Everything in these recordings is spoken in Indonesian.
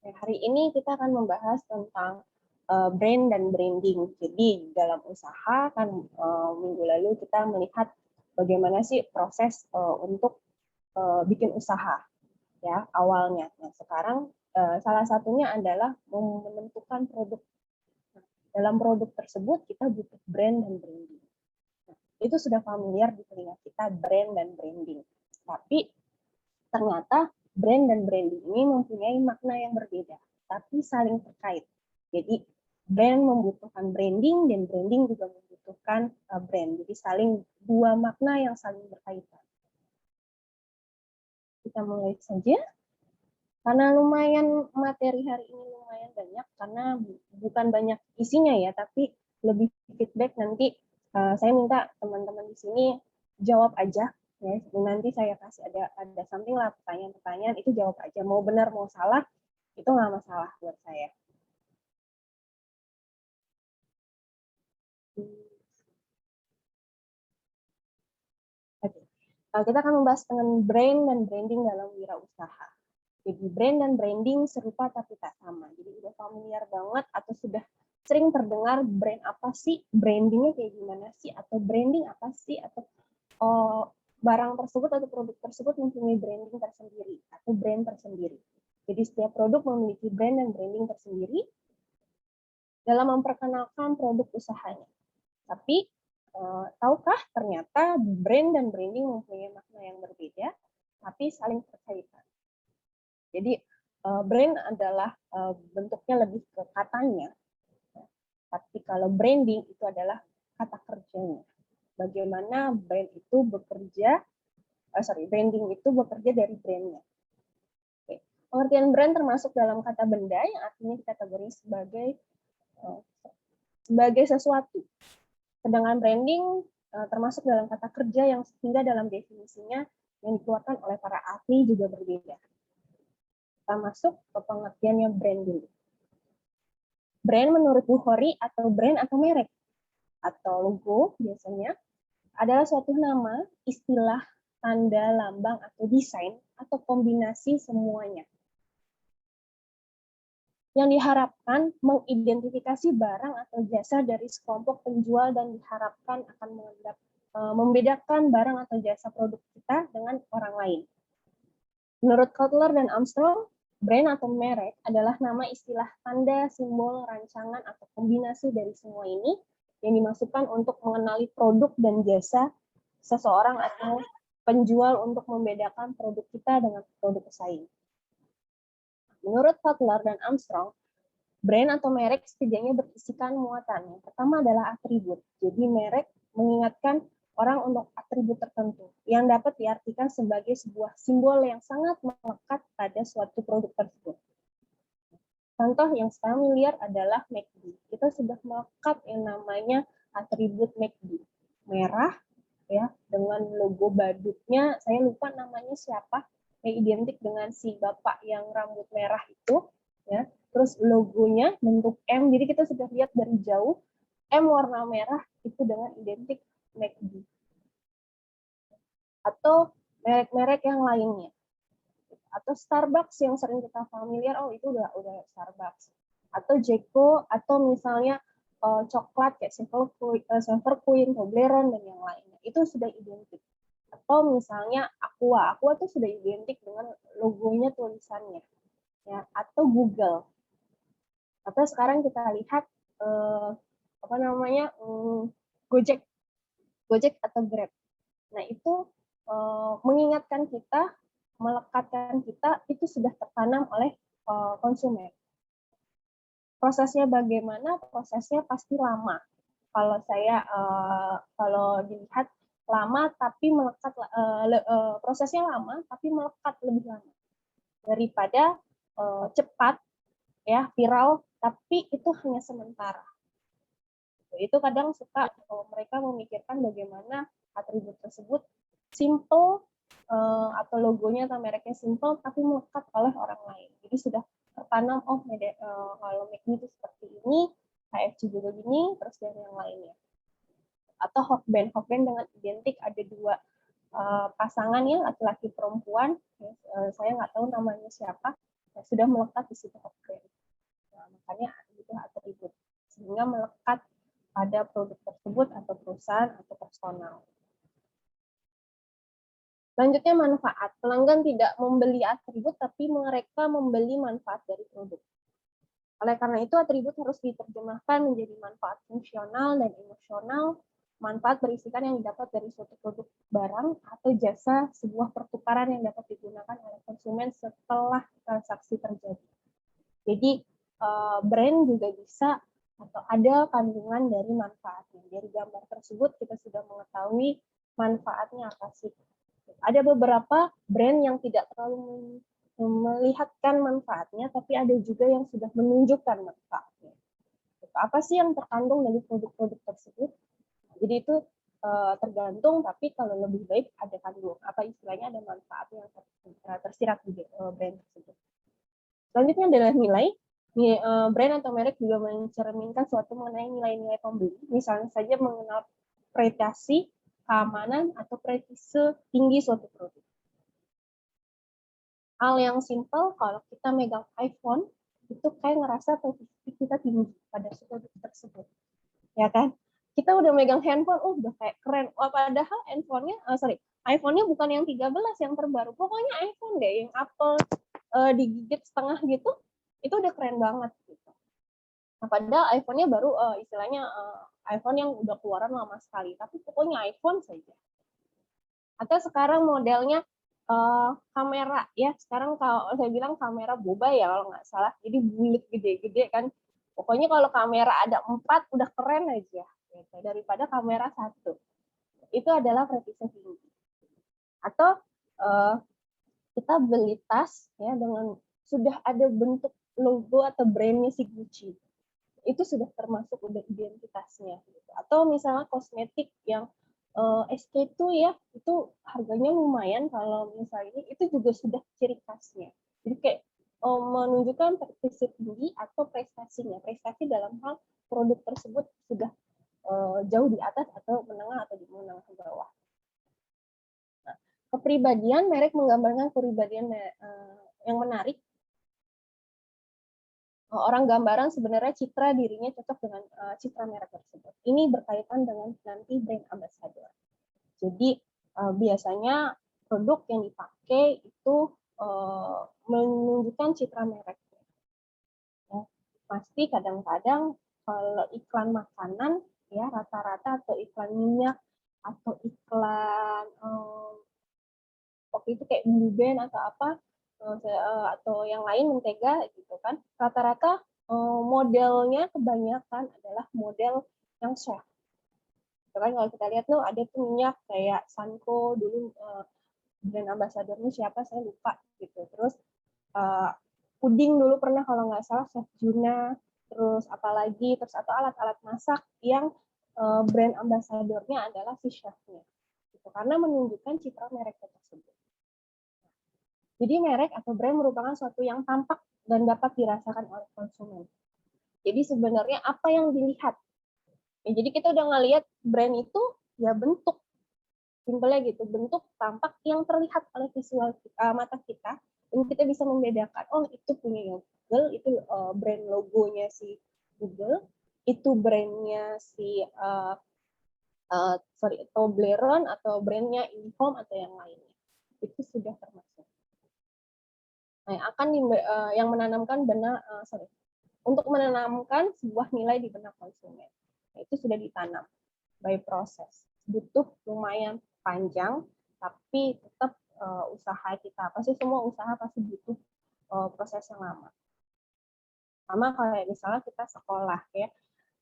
Hari ini kita akan membahas tentang brand dan branding. Jadi dalam usaha kan minggu lalu kita melihat bagaimana sih proses untuk bikin usaha ya awalnya. Nah, sekarang salah satunya adalah menentukan produk. Nah, dalam produk tersebut kita butuh brand dan branding. Nah, itu sudah familiar di telinga kita, brand dan branding. Tapi ternyata brand dan branding ini mempunyai makna yang berbeda, tapi saling terkait. Jadi brand membutuhkan branding dan branding juga membutuhkan brand. Jadi saling dua makna yang saling berkaitan. Kita mulai saja. Karena lumayan materi hari ini lumayan banyak, karena bukan banyak isinya ya, tapi lebih feedback nanti saya minta teman-teman di sini jawab aja. Ya, nanti saya kasih ada something lah pertanyaan-pertanyaan, itu jawab aja, mau benar mau salah itu nggak masalah buat saya. Oke. Kita akan membahas dengan brand dan branding dalam wirausaha. Jadi brand dan branding serupa tapi tak sama. Jadi udah familiar banget atau sudah sering terdengar brand apa sih, brandingnya kayak gimana sih, atau branding apa sih, atau barang tersebut atau produk tersebut mempunyai branding tersendiri atau brand tersendiri. Jadi setiap produk memiliki brand dan branding tersendiri dalam memperkenalkan produk usahanya. Tapi tahukah ternyata brand dan branding mempunyai makna yang berbeda, tapi saling terkaitan. Jadi brand adalah bentuknya lebih ke katanya, tapi kalau branding itu adalah kata kerjanya. Bagaimana brand itu bekerja, branding itu bekerja dari brandnya. Oke. Pengertian brand termasuk dalam kata benda yang artinya dikategori sebagai sesuatu. Sedangkan branding termasuk dalam kata kerja yang sehingga dalam definisinya yang dikeluarkan oleh para ahli juga berbeda. Kita masuk ke pengertiannya brand dulu. Brand menurut Bukhari atau brand atau merek atau logo biasanya adalah suatu nama, istilah, tanda, lambang, atau desain atau kombinasi semuanya yang diharapkan mengidentifikasi barang atau jasa dari sekelompok penjual dan diharapkan akan membedakan barang atau jasa produk kita dengan orang lain. Menurut Kotler dan Armstrong, brand atau merek adalah nama istilah tanda, simbol, rancangan, atau kombinasi dari semua ini yang dimasukkan untuk mengenali produk dan jasa seseorang atau penjual untuk membedakan produk kita dengan produk pesaing. Menurut Kotler dan Armstrong, brand atau merek setidaknya berisikan muatan. Yang pertama adalah atribut. Jadi merek mengingatkan orang untuk atribut tertentu yang dapat diartikan sebagai sebuah simbol yang sangat melekat pada suatu produk tersebut. Contoh yang familiar adalah McD. Kita sudah melekat yang namanya atribut McD. Merah ya, dengan logo badutnya, saya lupa namanya siapa, yang identik dengan si bapak yang rambut merah itu ya. Terus logonya bentuk M, jadi kita sudah lihat dari jauh M warna merah itu dengan identik McD. Atau merek-merek yang lainnya. Atau Starbucks yang sering kita familiar, oh itu udah Starbucks. Atau Jeko, atau misalnya coklat kayak Silver Queen, Toblerone dan yang lainnya. Itu sudah identik. Atau misalnya Aqua itu sudah identik dengan logonya, tulisannya. Ya, atau Google. Atau sekarang kita lihat Gojek atau Grab. Nah itu mengingatkan kita, melekatkan kita, itu sudah tertanam oleh konsumen. Prosesnya bagaimana? Prosesnya pasti lama. Kalau saya kalau dilihat lama tapi melekat, prosesnya lama tapi melekat lebih lama daripada cepat ya, viral tapi itu hanya sementara. Itu kadang suka mereka memikirkan bagaimana atribut tersebut simple atau logonya atau mereknya simple tapi melekat oleh orang lain. Jadi sudah tertanam, kalau McD itu seperti ini, KFC juga gini, terus dan yang lainnya. Atau Hokben dengan identik ada dua pasangan ya, laki-laki perempuan, saya nggak tahu namanya siapa, sudah melekat di situ sehingga melekat pada produk tersebut atau perusahaan atau personal. Selanjutnya manfaat. Pelanggan tidak membeli atribut, tapi mereka membeli manfaat dari produk. Oleh karena itu, atribut harus diterjemahkan menjadi manfaat fungsional dan emosional. Manfaat berisikan yang didapat dari suatu produk, barang, atau jasa, sebuah pertukaran yang dapat digunakan oleh konsumen setelah transaksi terjadi. Jadi, brand juga bisa atau ada kandungan dari manfaatnya. Dari gambar tersebut kita sudah mengetahui manfaatnya apa sih. Ada beberapa brand yang tidak terlalu melihatkan manfaatnya, tapi ada juga yang sudah menunjukkan manfaatnya. Apa sih yang terkandung dari produk-produk tersebut? Jadi itu tergantung, tapi kalau lebih baik ada kandung. Apa istilahnya ada manfaat yang tersirat di brand tersebut. Selanjutnya adalah nilai. Brand atau merek juga mencerminkan suatu mengenai nilai-nilai pembeli. Misalnya saja mengenal prestasi, keamanan, atau presise tinggi suatu produk. Hal yang simpel, kalau kita megang iPhone, itu kayak ngerasa presisi kita tinggi pada produk tersebut. Ya kan? Kita udah megang handphone, udah kayak keren. Wah, padahal iPhone-nya bukan yang 13 yang terbaru. Pokoknya iPhone deh, yang Apple digigit setengah gitu, itu udah keren banget. Gitu. Nah, padahal iPhone-nya baru istilahnya iPhone yang udah keluaran lama sekali, tapi pokoknya iPhone saja. Atau sekarang modelnya kamera ya, sekarang kalau saya bilang kamera boba ya kalau nggak salah, jadi bulat gede-gede kan. Pokoknya kalau kamera ada 4 udah keren aja, gitu. Daripada kamera 1. Itu adalah presisi tinggi. Atau kita beli tas ya dengan sudah ada bentuk logo atau brandnya si Gucci. Itu sudah termasuk udah identitasnya. Gitu. Atau misalnya kosmetik yang SK2 ya, itu harganya lumayan kalau misalnya itu juga sudah ciri khasnya. Jadi kayak menunjukkan presisi tinggi atau prestasinya. Prestasi dalam hal produk tersebut sudah jauh di atas atau menengah atau di menengah ke bawah. Nah, kepribadian, merek menggambarkan kepribadian yang menarik. Orang gambaran sebenarnya citra dirinya cocok dengan citra merek tersebut. Ini berkaitan dengan nanti brand ambassador. Jadi biasanya produk yang dipakai itu menunjukkan citra merek. Ya, pasti kadang-kadang kalau iklan makanan ya rata-rata atau iklan minyak atau iklan waktu itu kayak Blue Band atau apa atau yang lain mentega gitu kan, rata-rata modelnya kebanyakan adalah model yang soft. Kan kalau kita lihat tuh ada tuh minyak kayak Sanko dulu brand ambasadornya siapa saya lupa gitu. Terus puding dulu pernah kalau nggak salah Chef Juna, terus apalagi terus atau alat-alat masak yang brand ambasadornya adalah si chefnya. Gitu, karena menunjukkan citra merek tersebut. Jadi merek atau brand merupakan suatu yang tampak dan dapat dirasakan oleh konsumen. Jadi sebenarnya apa yang dilihat? Ya, jadi kita udah ngelihat brand itu ya bentuk, simpelnya gitu, bentuk tampak yang terlihat oleh visual mata kita, dan kita bisa membedakan, oh itu punya Google, itu brand logonya si Google, itu brandnya si Toblerone atau brandnya Indihome atau yang lainnya. Itu sudah termasuk. Nah, yang menanamkan untuk menanamkan sebuah nilai di benak konsumen. Nah, itu sudah ditanam by proses. Butuh lumayan panjang, tapi tetap usaha kita. Pasti semua usaha pasti butuh proses yang lama. Sama kayak misalnya kita sekolah ya.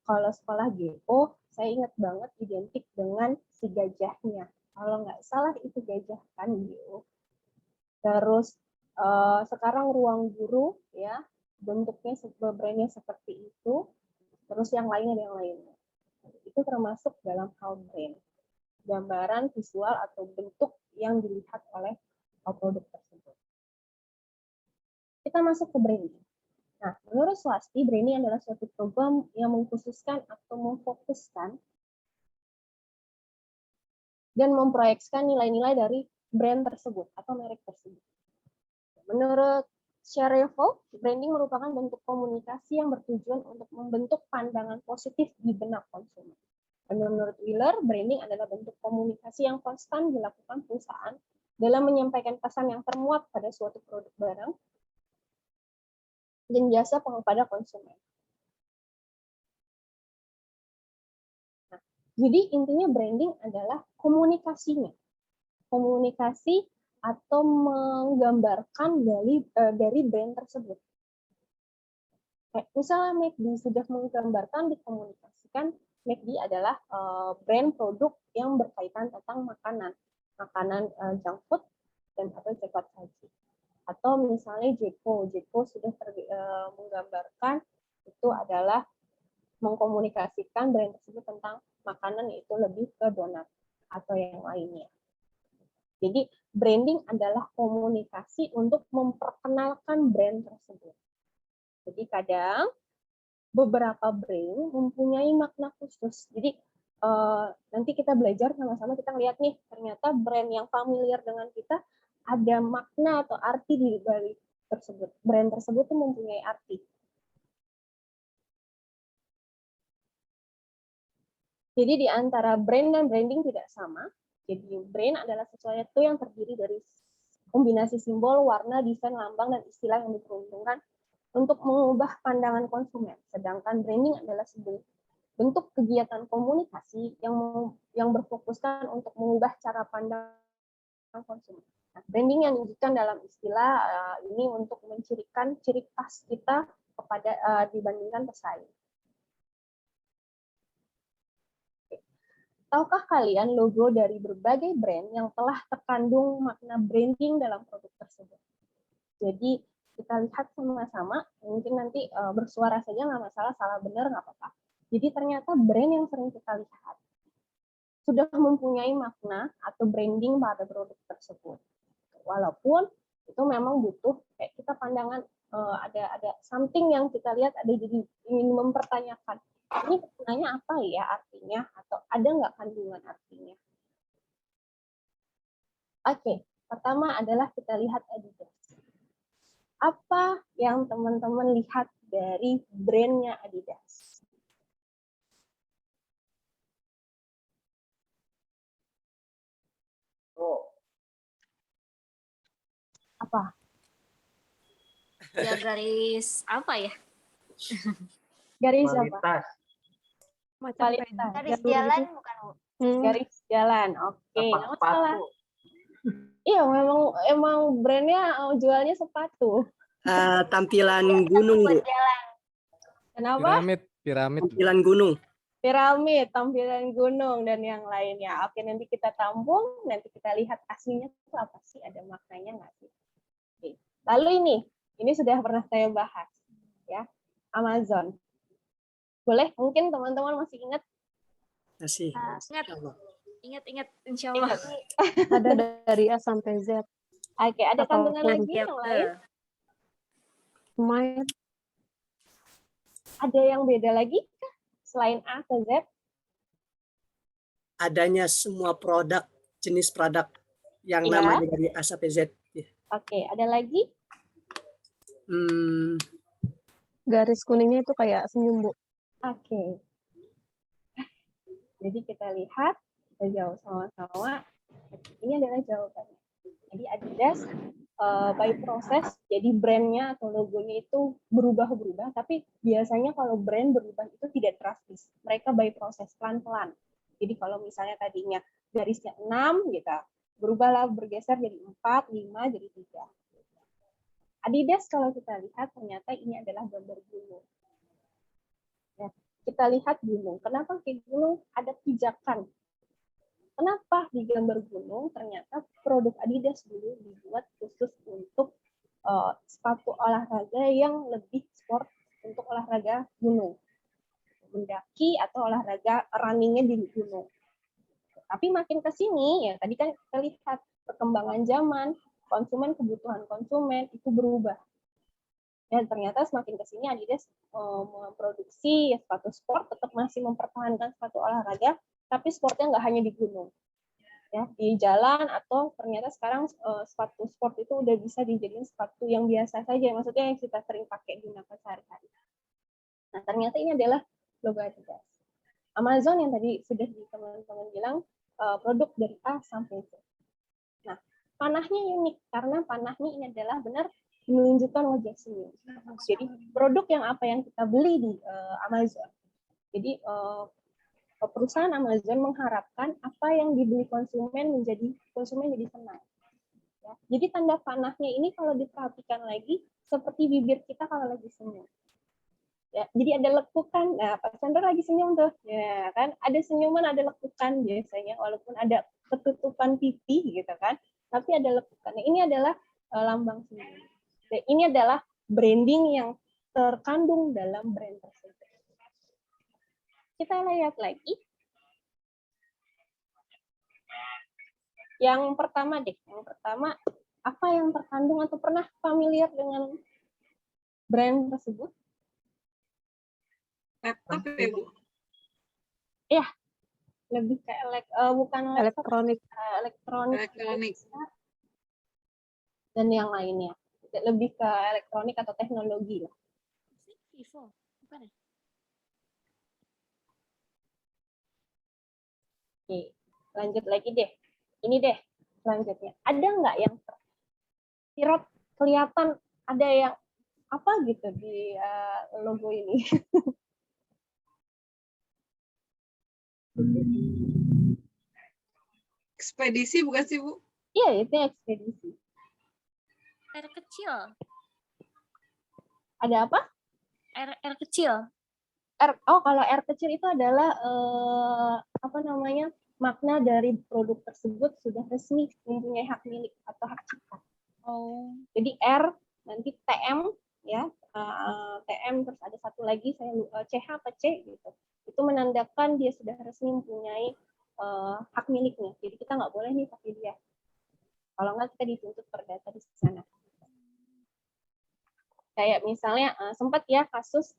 Kalau sekolah GO, saya ingat banget identik dengan si gajahnya. Kalau nggak salah itu gajah kan GO. Terus sekarang ruang guru ya bentuknya brandnya seperti itu, terus yang lainnya itu termasuk dalam hal brand, gambaran visual atau bentuk yang dilihat oleh produk tersebut. Kita masuk ke branding. Nah, menurut Swasti, branding adalah suatu program yang mengkhususkan atau memfokuskan dan memproyeksikan nilai-nilai dari brand tersebut atau merek tersebut. Menurut Secara level, branding merupakan bentuk komunikasi yang bertujuan untuk membentuk pandangan positif di benak konsumen. Menurut Wheeler, branding adalah bentuk komunikasi yang konstan dilakukan perusahaan dalam menyampaikan pesan yang termuat pada suatu produk barang dan jasa kepada konsumen. Nah, jadi intinya branding adalah komunikasinya. Komunikasi atau menggambarkan dari brand tersebut. Misalnya McD sudah menggambarkan, dikomunikasikan, McD adalah brand produk yang berkaitan tentang makanan junk food dan atau cepat saji. Atau misalnya Jeko sudah menggambarkan itu adalah mengkomunikasikan brand tersebut tentang makanan, yaitu lebih ke donat atau yang lainnya. Jadi branding adalah komunikasi untuk memperkenalkan brand tersebut. Jadi kadang beberapa brand mempunyai makna khusus. Jadi nanti kita belajar sama-sama, kita lihat nih, ternyata brand yang familiar dengan kita ada makna atau arti di balik tersebut. Brand tersebut tuh mempunyai arti. Jadi di antara brand dan branding tidak sama. Jadi brand adalah sesuatu yang terdiri dari kombinasi simbol, warna, desain, lambang, dan istilah yang diperuntukkan untuk mengubah pandangan konsumen. Sedangkan branding adalah bentuk kegiatan komunikasi yang berfokuskan untuk mengubah cara pandang konsumen. Nah, branding yang diwujudkan dalam istilah ini untuk mencirikan ciri khas kita kepada dibandingkan pesaing. Tahukah kalian logo dari berbagai brand yang telah terkandung makna branding dalam produk tersebut? Jadi kita lihat sama-sama, mungkin nanti bersuara saja nggak masalah, salah benar nggak apa-apa. Jadi ternyata brand yang sering kita lihat sudah mempunyai makna atau branding pada produk tersebut. Walaupun itu memang butuh kayak kita pandangan ada something yang kita lihat ada, jadi ingin mempertanyakan, ini maknanya apa ya artinya, atau ada nggak kandungan artinya. Oke, pertama adalah kita lihat Adidas. Apa yang teman-teman lihat dari brandnya Adidas? Apa? Ya garis apa ya? Garis apa? Kualitas. Garis jalan bukan, Bu? Garis jalan. Oke, nggak masalah. Iya, emang brandnya jualnya sepatu. Tampilan gunung, Bu. Kenapa? Piramid. Tampilan gunung. Piramid, tampilan gunung, dan yang lainnya. Oke, nanti kita tampung, nanti kita lihat aslinya itu apa sih, ada maknanya nggak sih. Oke. Lalu ini sudah pernah saya bahas, ya, Amazon. Boleh, mungkin teman-teman masih ingat? Masih. Ingat, insya Allah. Ada dari A sampai Z. Oke, ada kandungan lagi Yep. yang lain? Main. Ada yang beda lagi selain A ke Z? Adanya semua produk, jenis produk yang Ya. namanya dari A sampai Z. Oke, ada lagi? Garis kuningnya itu kayak senyum, Bu. Oke. Jadi kita lihat, kita jawab sama-sama. Ini adalah jawabannya. Jadi Adidas by proses, jadi brandnya atau logonya itu berubah-berubah, tapi biasanya kalau brand berubah itu tidak drastis. Mereka by proses, pelan-pelan. Jadi kalau misalnya tadinya garisnya 6, gitu, berubahlah, bergeser jadi 4, 5, jadi 3. Adidas kalau kita lihat ternyata ini adalah gambar gunung. Ya, kita lihat gunung. Kenapa kayak gunung ada pijakan? Kenapa di gambar gunung ternyata produk Adidas dulu dibuat khusus untuk sepatu olahraga yang lebih sport, untuk olahraga gunung, mendaki atau olahraga runningnya di gunung. Tapi makin ke sini, ya tadi kan kita lihat perkembangan zaman, kebutuhan konsumen itu berubah. Dan ternyata semakin ke sini Adidas memproduksi sepatu sport, tetap masih mempertahankan sepatu olahraga, tapi sportnya nggak hanya di gunung. ya di jalan, atau ternyata sekarang sepatu sport itu udah bisa dijadiin sepatu yang biasa saja, maksudnya yang kita sering pakai gunakan sehari-hari. Nah, ternyata ini adalah logo Adidas. Amazon yang tadi sudah teman-teman bilang produk dari A sampai Z. Nah, panahnya unik karena panahnya ini adalah benar menunjukkan wajah senyum. Jadi produk yang apa yang kita beli di Amazon. Jadi perusahaan Amazon mengharapkan apa yang dibeli konsumen jadi senang. Ya. Jadi tanda panahnya ini kalau diperhatikan lagi seperti bibir kita kalau lagi senyum. Ya, jadi ada lekukan. Nah, Pak Chandra lagi senyum tuh, ya kan? Ada senyuman, ada lekukan biasanya, walaupun ada ketutupan pipi gitu kan, tapi ada lekukan. Nah, ini adalah lambang senyum. Dan ini adalah branding yang terkandung dalam brand tersebut. Kita lihat lagi. Yang pertama deh, apa yang terkandung atau pernah familiar dengan brand tersebut? Laptop ya, Bu? Ya, lebih ke bukan laptop, elektronik dan yang lainnya. Lebih ke elektronik atau teknologi lah. Vivo, bukan ya? Oke, lanjut lagi deh. Ini deh selanjutnya. Ada nggak yang sirop kelihatan ada yang apa gitu di logo ini? Ekspedisi bukan sih, Bu? Iya, itu ekspedisi. R kecil. Ada apa? R kecil. Kalau R kecil itu adalah apa namanya, makna dari produk tersebut sudah resmi mempunyai hak milik atau hak cipta. Oh. Jadi R, nanti TM ya, TM, terus ada satu lagi saya CH apa C gitu. Itu menandakan dia sudah resmi mempunyai hak miliknya. Jadi kita nggak boleh nih pakai dia. Kalau nggak kita dituntut perdata di sana. Kayak misalnya sempat ya kasus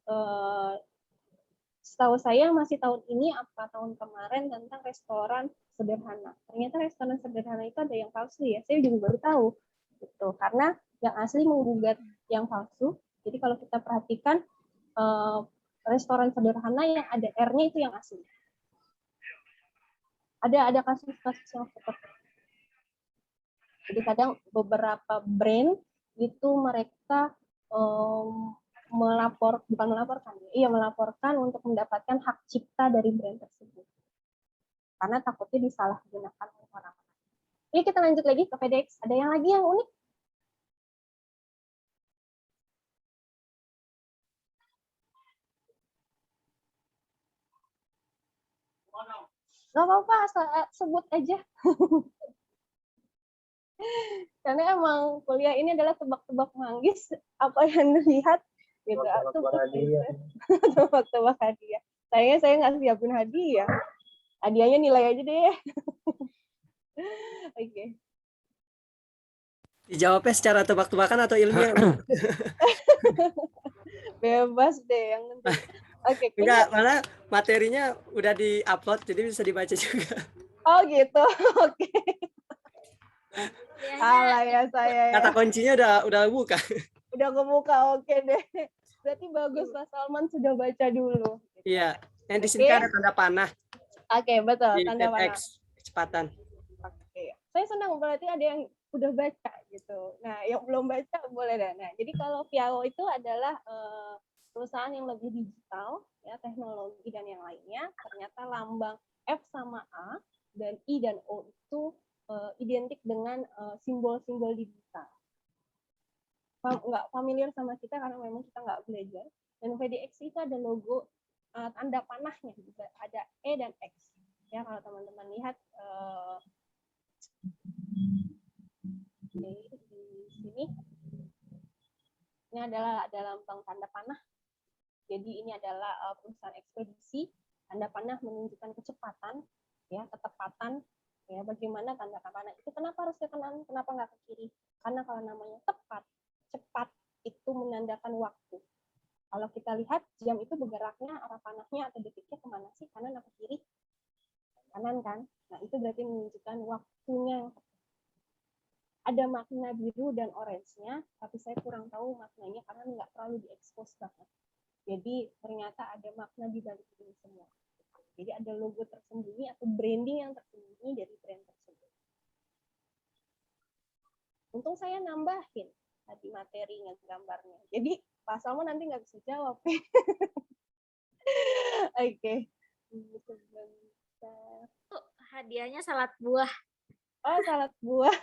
setahu saya masih tahun ini apa tahun kemarin tentang restoran sederhana. Ternyata restoran sederhana itu ada yang palsu ya. Saya juga baru tahu. Gitu. Karena yang asli menggugat yang palsu. Jadi kalau kita perhatikan restoran sederhana yang ada R-nya itu yang asli. Ada kasus-kasus yang seperti itu. Jadi kadang beberapa brand itu mereka melaporkan untuk mendapatkan hak cipta dari brand tersebut. Karena takutnya disalahgunakan oleh orang. Ini kita lanjut lagi ke PDX. Ada yang lagi yang unik? Gak apa-apa, sebut aja. Karena emang kuliah ini adalah tebak-tebak manggis, apa yang dilihat gitu. Tebak-tebak hadiah. Sayangnya saya nggak siapin hadiah. Hadiahnya nilai aja deh. Oke. Dijawabnya secara tebak-tebakan atau ilmiah? Bebas deh yang penting. Oke. Enggak, mana materinya udah di-upload jadi bisa dibaca juga. Oh gitu. Oke. Salah Kuliahnya ya saya ya. Kata kuncinya udah buka. Udah kebuka, oke deh. Berarti bagus Mas Salman sudah baca dulu. Iya, yang di sini kan ada tanda panah. Oke, betul, Di tanda panah. X, kecepatan. Oke. Saya senang berarti ada yang udah baca gitu. Nah, yang belum baca boleh deh. Nah, jadi kalau Viao itu adalah perusahaan yang lebih digital, ya, teknologi dan yang lainnya. Ternyata lambang F sama A dan I dan O itu identik dengan simbol-simbol digital. Nggak familiar sama kita karena memang kita nggak belajar. Dan PDX itu ada logo tanda panahnya juga, ada E dan X. Ya, kalau teman-teman lihat di sini, ini adalah lambang tanda panah. Jadi ini adalah perusahaan ekspedisi. Tanda panah menunjukkan kecepatan, ya, ketepatan. Ya, bagaimana tanda panah itu? Kenapa harus ke kanan? Kenapa nggak ke kiri? Karena kalau namanya tepat, cepat itu menandakan waktu. Kalau kita lihat jam itu bergeraknya arah panahnya atau detiknya kemana sih? Kanan atau kiri? Kanan kan? Nah itu berarti menunjukkan waktu. ada makna biru dan orange-nya, tapi saya kurang tahu maknanya karena nggak terlalu diekspos banget. Jadi ternyata ada makna di balik ini semua. Jadi ada logo tersembunyi atau branding yang tersembunyi dari brand tersebut. Untung saya nambahin tadi materinya, gambarnya. Jadi Pak Salmo nanti nggak bisa jawab. Oke. Sebentar. Tuh, hadiahnya salad buah. Oh, salad buah.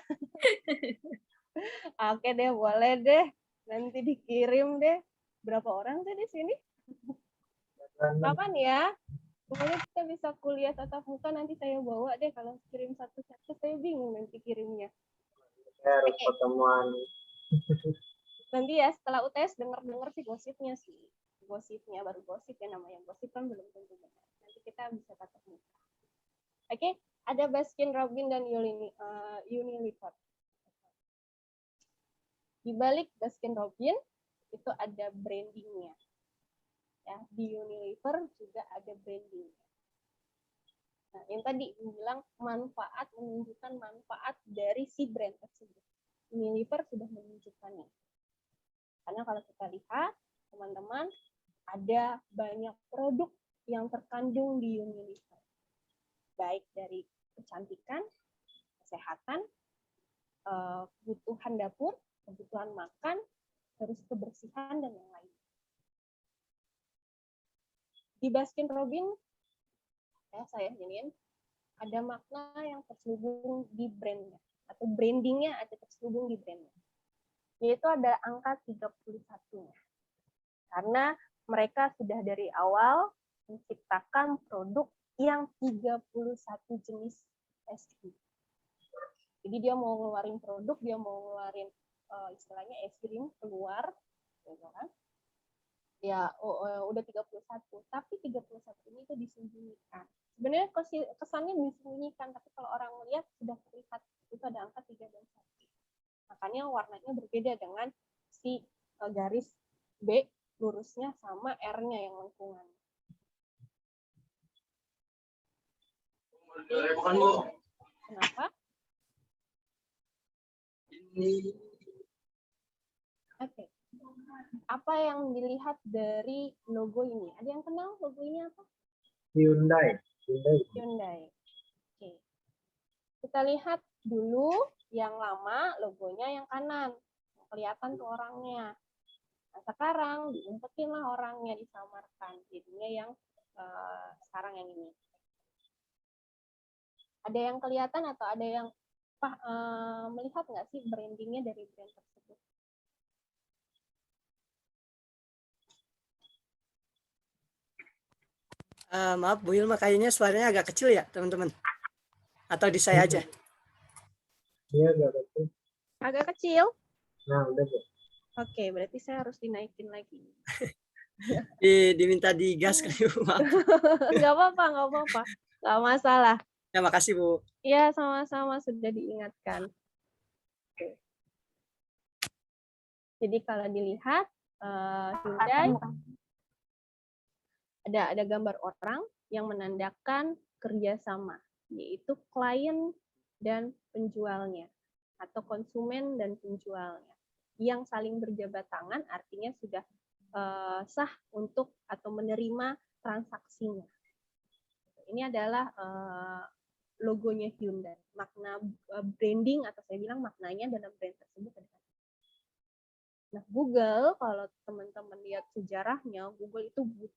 Oke deh, boleh deh. Nanti dikirim deh. Berapa orang tuh di sini? Kapan ya? Pokoknya kita bisa kuliah tatap muka, nanti saya bawa deh. Kalau kirim satu-satu, saya bingung nanti kirimnya. Harus pertemuan. Nanti ya, setelah UTS denger-denger sih gosipnya sih. Gosipnya, baru gosip ya namanya. Gosip kan belum tentu benar. Nanti kita bisa tatap muka. Oke, ada Baskin Robbins dan Unilever. Di balik Baskin Robbins, itu ada brandingnya. Ya, di Unilever juga ada brandingnya. Nah, yang tadi bilang manfaat, menunjukkan manfaat dari si brand tersebut. Unilever sudah menunjukkannya. Karena kalau kita lihat, teman-teman, ada banyak produk yang terkandung di Unilever. Baik dari kecantikan, kesehatan, kebutuhan dapur, kebutuhan makan, terus kebersihan, dan yang lain. Di Baskin Robbins, saya jadiin, ada makna yang terselubung di brandnya, atau brandingnya ada terselubung di brandnya. Yaitu ada angka 31-nya. Karena mereka sudah dari awal menciptakan produk yang 31 jenis SKU. Jadi dia mau ngeluarin produk, dia mau ngeluarin istilahnya es krim keluar, gitu kan? Ya udah 31, tapi 31 ini itu disembunyikan. Sebenarnya kesannya disembunyikan, tapi kalau orang melihat sudah terlihat itu ada angka 3 dan 1. Makanya warnanya berbeda dengan si garis B lurusnya sama R-nya yang lengkungan. Kenapa? Oke. Apa yang dilihat dari logo ini? Ada yang kenal logo ini apa? Hyundai. Hyundai. Oke. Kita lihat dulu yang lama, logonya yang kanan. Kelihatan tuh orangnya. Nah, sekarang diumpetin lah orangnya, disamarkan. Jadinya yang sekarang yang ini. Ada yang kelihatan atau ada yang melihat nggak sih brandingnya dari brand tersebut? Maaf Bu Hilma, kayaknya suaranya agak kecil ya teman-teman. Atau di saya aja? Iya, agak kecil. Agak kecil? Nah, udah Bu. Oke, berarti saya harus dinaikin lagi. Diminta digas kali Bu, maaf. Nggak apa-apa. Nggak masalah. Ya, makasih Bu. Iya, sama-sama sudah diingatkan. Oke. Jadi kalau dilihat, Hyundai ada gambar orang yang menandakan kerjasama, yaitu klien dan penjualnya, atau konsumen dan penjualnya, yang saling berjabat tangan, artinya sudah sah untuk atau menerima transaksinya. Ini adalah logonya Hyundai. Makna branding, atau saya bilang maknanya dalam brand tersebut adalah. Nah, Google, kalau teman-teman lihat sejarahnya, Google itu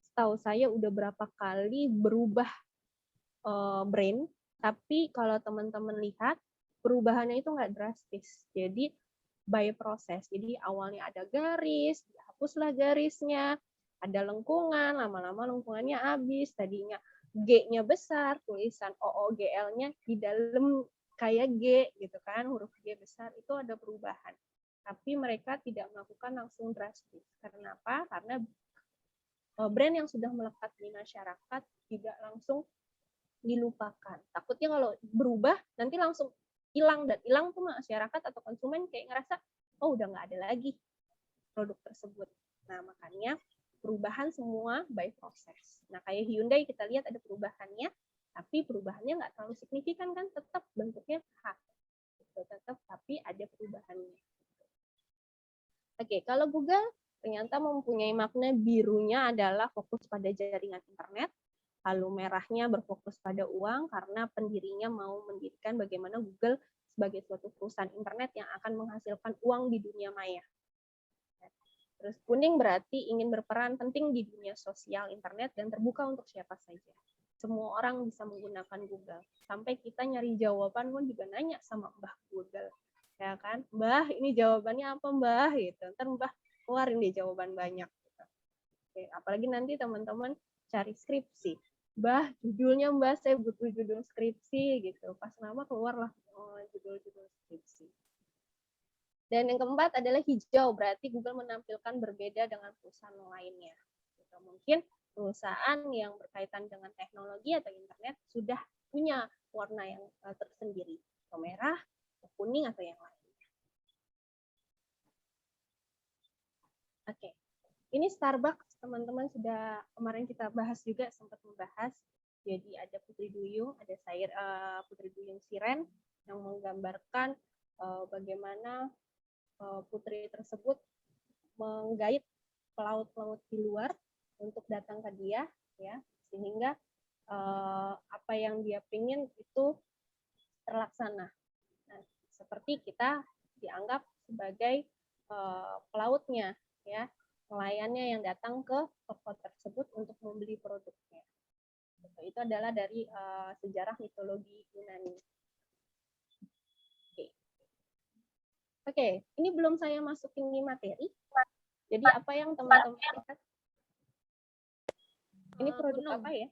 setahu saya udah berapa kali berubah brand, tapi kalau teman-teman lihat, perubahannya itu nggak drastis. Jadi, by proses. Jadi, awalnya ada garis, dihapuslah garisnya, ada lengkungan, lama-lama lengkungannya habis, tadinya G-nya besar, tulisan OOGL-nya di dalam kayak G, gitu kan, huruf G besar, itu ada perubahan. Tapi mereka tidak melakukan langsung drastis. Karena apa? Karena brand yang sudah melekat di masyarakat tidak langsung dilupakan. Takutnya kalau berubah, nanti langsung hilang, dan hilang tuh masyarakat atau konsumen kayak ngerasa, oh udah nggak ada lagi produk tersebut. Nah, makanya perubahan semua by proses. Nah, kayak Hyundai kita lihat ada perubahannya, tapi perubahannya nggak terlalu signifikan kan, tetap bentuknya H. gitu. Tetap tapi ada perubahannya. Oke, kalau Google ternyata mempunyai makna. Birunya adalah fokus pada jaringan internet, lalu merahnya berfokus pada uang karena pendirinya mau mendirikan bagaimana Google sebagai suatu perusahaan internet yang akan menghasilkan uang di dunia maya. Terus kuning berarti ingin berperan penting di dunia sosial internet dan terbuka untuk siapa saja. Semua orang bisa menggunakan Google. Sampai kita nyari jawaban pun juga nanya sama Mbah Google. Ya kan? Mbah, ini jawabannya apa Mbah? Gitu. Ntar Mbah keluarin deh jawaban banyak. Gitu. Oke, apalagi nanti teman-teman cari skripsi. Mbah, judulnya Mbah, saya butuh judul skripsi. Gitu. Pas nama keluarlah judul-judul skripsi. Dan yang keempat adalah hijau, berarti Google menampilkan berbeda dengan perusahaan lainnya. Gitu. Mungkin perusahaan yang berkaitan dengan teknologi atau internet sudah punya warna yang tersendiri, atau merah, atau kuning, atau yang lain. Oke, ini Starbucks, teman-teman sudah kemarin kita bahas juga, sempat membahas. Jadi ada Putri Duyung, ada Putri Duyung Siren yang menggambarkan bagaimana putri tersebut menggait pelaut-pelaut di luar untuk datang ke dia, ya, sehingga apa yang dia pingin itu terlaksana. Nah, seperti kita dianggap sebagai pelautnya, ya, pelayannya yang datang ke toko tersebut untuk membeli produknya. Itu adalah dari sejarah mitologi Yunani. Oke, ini belum saya masukin di materi. Jadi apa yang teman-teman lihat? Ini produk gunung. apa ya?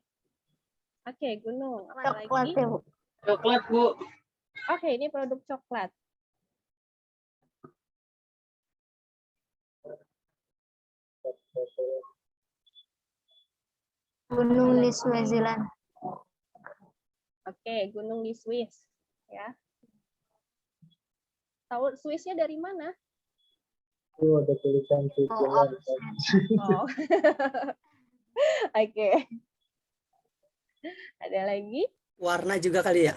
Oke, gunung. Apa Coklat lagi? ya, Bu. Coklat, Bu. Oke, ini produk coklat. Gunung di Swaziland. Oke, gunung di Swiss, ya. Tahu Swissnya dari mana? Itu ada tulisan Switzerland. Oh. Oke. Ada lagi? Warna juga kali ya.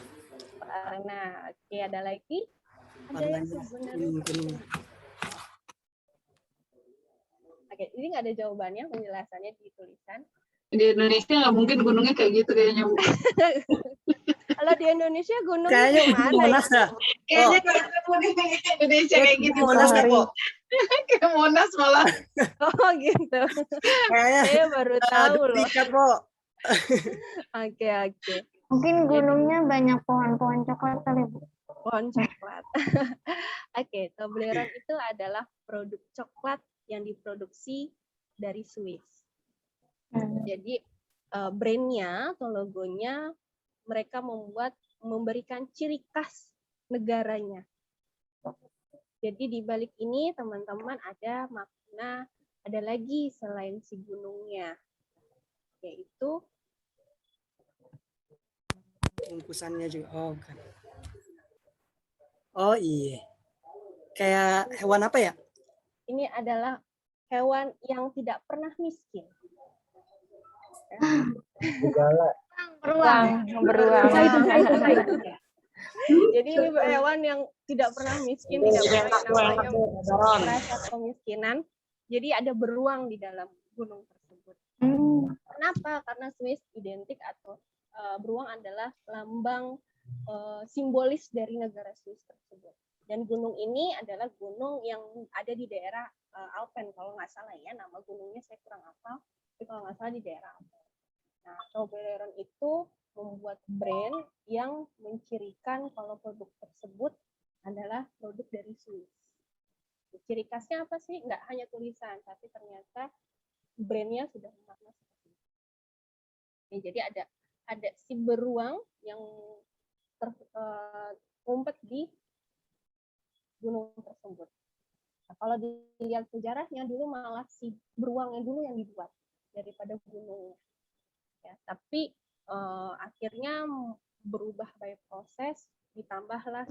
Warna. Oke, ada lagi? Ada yang Warnanya sebenarnya. kuning-kuning. Oke, ini nggak ada jawabannya, penjelasannya di tulisan. Di Indonesia nggak mungkin gunungnya kayak gitu kayaknya, Bu. Kalau di Indonesia gunungnya Kayaknya gimana Monas ya? ya. Kayaknya kalau di Indonesia kayak gitu. Monas ya, Matahari. kok. Kayak Monas malah. Oh gitu. Kayaknya Saya baru tahu loh. duplikat, kok. Oke, oke. Mungkin gunungnya banyak pohon-pohon coklat kali, Bu. Pohon coklat. Oke, Toblerone itu adalah produk coklat yang diproduksi dari Swiss. Jadi brandnya atau logonya mereka memberikan ciri khas negaranya. Jadi di balik ini teman-teman ada makna, ada lagi selain si gunungnya, yaitu Bungkusannya juga. Oh, bukan. Oh iya. Kayak hewan apa ya? ini adalah hewan yang tidak pernah miskin. Segala. Beruang. Jadi ini hewan yang tidak pernah miskin, tidak pernah yang namanya merasa kemiskinan. Jadi ada beruang di dalam gunung tersebut. Kenapa? Karena Swiss identik atau beruang adalah lambang simbolis dari negara Swiss tersebut. Dan gunung ini adalah gunung yang ada di daerah Alpen, kalau nggak salah ya, nama gunungnya saya kurang hafal, tapi kalau nggak salah di daerah Alpen. Nah, Toblerone itu membuat brand yang mencirikan kalau produk tersebut adalah produk dari Swiss. Ciri khasnya apa sih? Nggak hanya tulisan, tapi ternyata brandnya sudah bermakna seperti itu. Oke, jadi ada si beruang yang ngumpet di gunung tersebut. Nah, kalau dilihat sejarahnya dulu malah si beruangnya dulu yang dibuat daripada gunungnya. Ya, tapi akhirnya berubah by proses, ditambahlah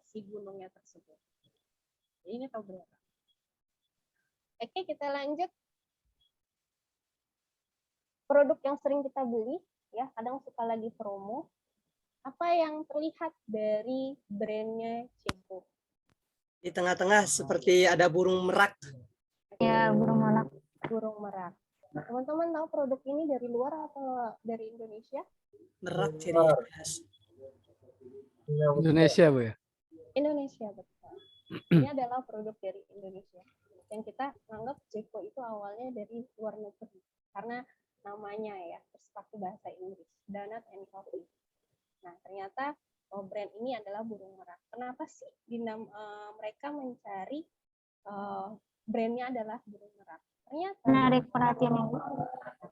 si gunungnya tersebut. Jadi ini Toblerone. Oke, kita lanjut. Produk yang sering kita beli, ya kadang suka lagi promo. Apa yang terlihat dari brandnya Ceko? Di tengah-tengah seperti ada burung merak. Ya, burung merak. Burung merak. Teman-teman tahu produk ini dari luar atau dari Indonesia? Merak ciri khas. Indonesia, Bu ya? Indonesia, betul. Ini adalah produk dari Indonesia. Yang kita anggap Ceko itu awalnya dari luar negeri. Karena namanya ya, terus pakai bahasa Inggris. Donut and Coffee. Nah, ternyata brand ini adalah burung merak. Kenapa sih mereka mencari brandnya adalah burung merak? Ternyata Menarik perhatian Ibu.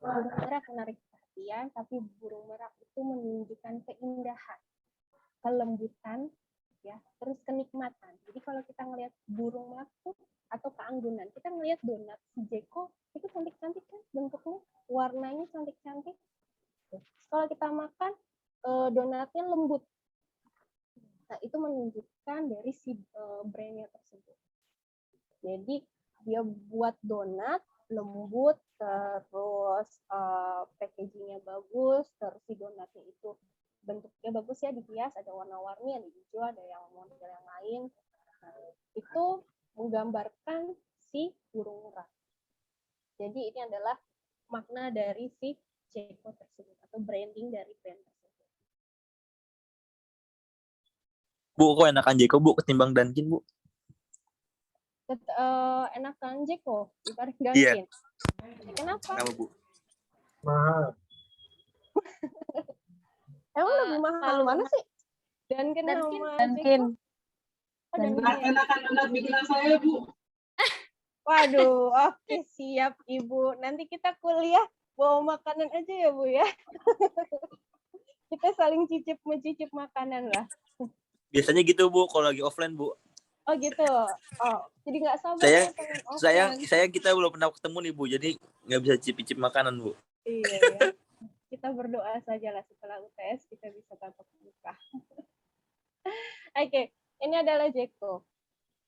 burung merak menarik perhatian, tapi burung merak itu menunjukkan keindahan, kelembutan, ya, terus kenikmatan. Jadi kalau kita ngelihat burung merak tuh atau keanggunan, kita ngelihat donat si Ceko itu cantik-cantik kan bentuknya, warnanya cantik-cantik. Kalau kita makan donatnya lembut. Nah, itu menunjukkan dari si brandnya tersebut. Jadi dia buat donat lembut, terus packagingnya bagus, terus si donatnya itu bentuknya bagus ya, dihias, ada warna-warni, ada hijau, ada yang model yang lain. Nah, itu menggambarkan si burung merak. Jadi ini adalah makna dari si Ceko tersebut atau branding dari brand tersebut. Bu, kok enakan Jeko, Bu, ketimbang Dunkin, Bu? Enakan Ceko dibanding Iya. Dunkin. Kenapa? Kenapa, Bu? Mahal. Emang lebih mahal kalau mana sih? Dunkin Dunkin. sama Dunkin. Ceko? Oh, Dunkin. Enakan donat bikinan saya, Bu. Waduh, oke, siap Ibu. Nanti kita kuliah bawa makanan aja ya Bu ya. Kita saling mencicip makanan lah. Biasanya gitu, Bu, kalau lagi offline, Bu. Oh gitu. Oh, jadi nggak sabar Saya, ya pengen offline. kita belum pernah ketemu nih, Bu, jadi nggak bisa cicip-cicip makanan, Bu. Iya ya. Kita berdoa saja lah setelah UTS kita bisa tatap muka. Oke, ini adalah Ceko.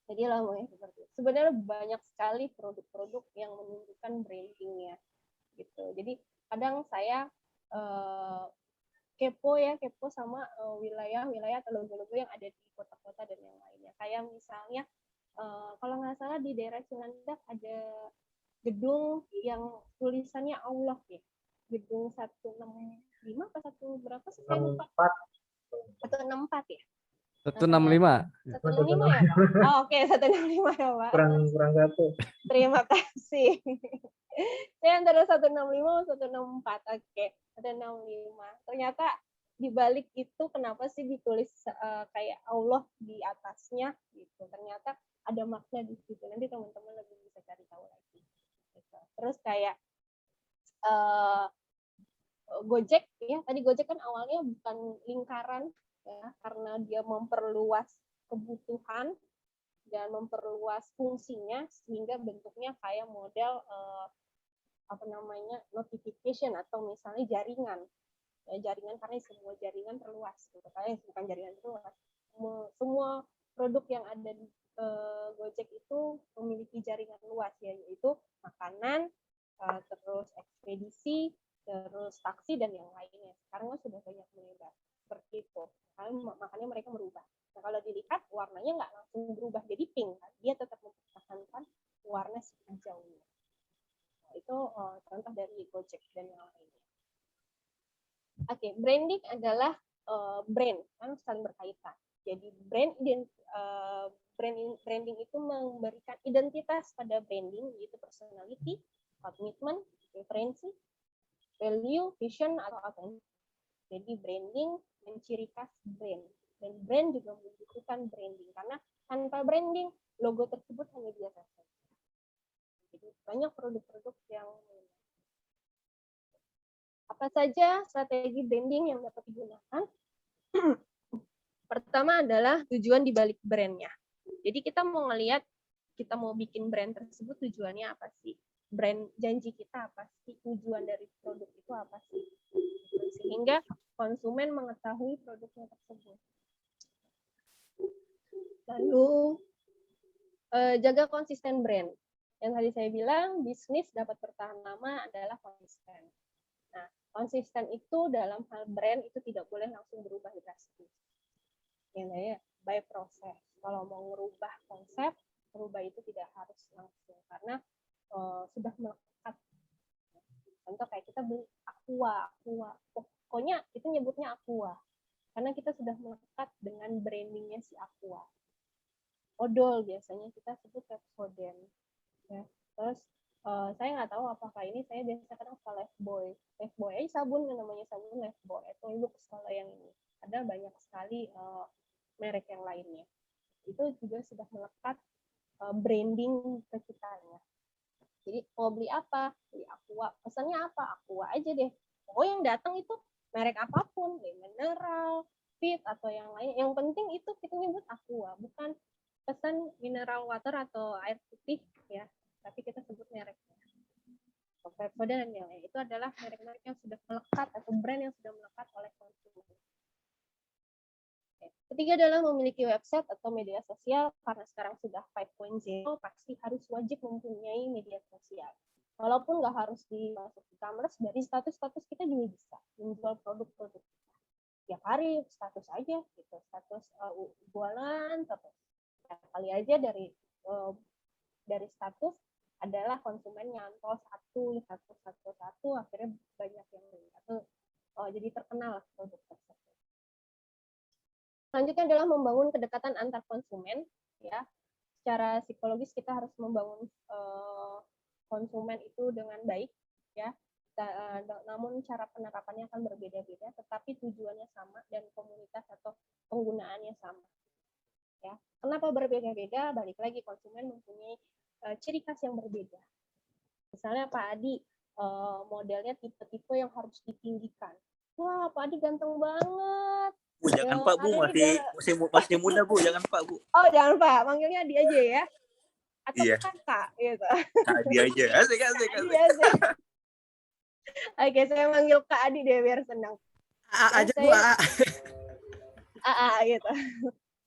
Jadi lamanya seperti itu. Sebenarnya banyak sekali produk-produk yang menunjukkan brandingnya, gitu. Jadi kadang saya kepo sama wilayah-wilayah atau logo-logo yang ada di kota-kota dan yang lainnya. Kayak misalnya kalau nggak salah di daerah Cilandak ada gedung yang tulisannya Allah ya. Gedung 165 apa satu berapa sih saya lupa. 164 ya. 165. 165 ya, Pak? Oh, oke, 165 ya, Pak. Kurang satu. Terima kasih. Saya antara 165 sama 164. Oke, 165. Ternyata di balik itu kenapa sih ditulis kayak Allah di atasnya gitu. Ternyata ada makna di situ. Nanti teman-teman lebih bisa cari tahu lagi. Gitu. Terus kayak Gojek ya. Tadi Gojek kan awalnya bukan lingkaran ya, karena dia memperluas kebutuhan dan memperluas fungsinya sehingga bentuknya kayak model notification atau misalnya jaringan ya, jaringan karena semua jaringan terluas gitu. Kayak bukan jaringan terluas, semua produk yang ada di Gojek itu memiliki jaringan luas ya, yaitu makanan, terus ekspedisi, terus taksi dan yang lainnya. Sekarang sudah banyak menyebar seperti itu. Makanya mereka merubah. Nah, kalau dilihat warnanya nggak langsung berubah jadi pink, kan? Dia tetap mempertahankan warna si hijaunya. Nah, itu contoh dari Gojek dan yang lainnya. Oke, branding adalah brand, kan saling berkaitan. Jadi branding itu memberikan identitas pada branding, yaitu personality, commitment, referensi, value, vision, atau apa. Jadi branding menciri khas brand. Dan brand juga membutuhkan branding. Karena tanpa branding, logo tersebut hanya biasa saja. Jadi banyak produk-produk yang apa saja strategi branding yang dapat digunakan? Pertama adalah tujuan di balik brandnya. Jadi kita mau ngelihat, kita mau bikin brand tersebut tujuannya apa sih? Brand janji kita apa sih? Tujuan dari produk itu apa sih? Sehingga konsumen mengetahui produknya tersebut. Lalu jaga konsisten brand. Yang tadi saya bilang, bisnis dapat bertahan lama adalah konsisten. Nah, konsisten itu dalam hal brand itu tidak boleh langsung berubah drastis. Ya, by proses. Kalau mau merubah konsep, merubah itu tidak harus langsung karena sudah melekat. Contoh kayak kita beli Aqua, pokoknya itu nyebutnya Aqua karena kita sudah melekat dengan brandingnya si Aqua. Odol biasanya kita sebut Pepsodent. Ya. Terus saya nggak tahu apakah ini saya biasa kenal sama Lifebuoy sabun yang namanya sabun Lifebuoy atau Lux kalau yang ini ada banyak sekali merek yang lainnya itu juga sudah melekat branding ke kitanya. Jadi mau beli apa, beli Aqua, pesannya apa, Aqua aja deh. Oh yang datang itu merek apapun, mineral, fit atau yang lain, yang penting itu kita nyebut Aqua, bukan pesan mineral water atau air putih ya, tapi kita sebut mereknya. Pepsodent dan yang lain itu adalah merek-merek yang sudah melekat atau brand yang sudah melekat oleh konsumen. Ketiga adalah memiliki website atau media sosial karena sekarang sudah 5.0 pasti harus wajib mempunyai media sosial. Walaupun nggak harus dimasuk e-commerce, dari status-status kita juga bisa menjual produk-produk kita. Tiap hari status aja gitu, status jualan terus. Kali aja dari status adalah konsumen nyantol satu akhirnya banyak yang beli atau jadi terkenal produk tersebut. Selanjutnya adalah membangun kedekatan antar konsumen ya. Secara psikologis kita harus membangun konsumen itu dengan baik ya. Namun cara penerapannya akan berbeda-beda tetapi tujuannya sama dan komunitas atau penggunaannya sama. Ya. Kenapa berbeda-beda? Balik lagi konsumen mempunyai ciri khas yang berbeda. Misalnya Pak Adi modelnya tipe-tipe yang harus ditinggikan. Wah, Pak Adi ganteng banget. Bu, jangan Pak, Bu, masih muda, Bu, jangan Pak, Bu. Oh, jangan Pak, manggilnya Adi aja ya. Atau Iya. Kakak gitu. Adi aja. Asik. Asik. Oke, saya manggil Kak Adi deh biar senang. Aja Bu, AA gitu.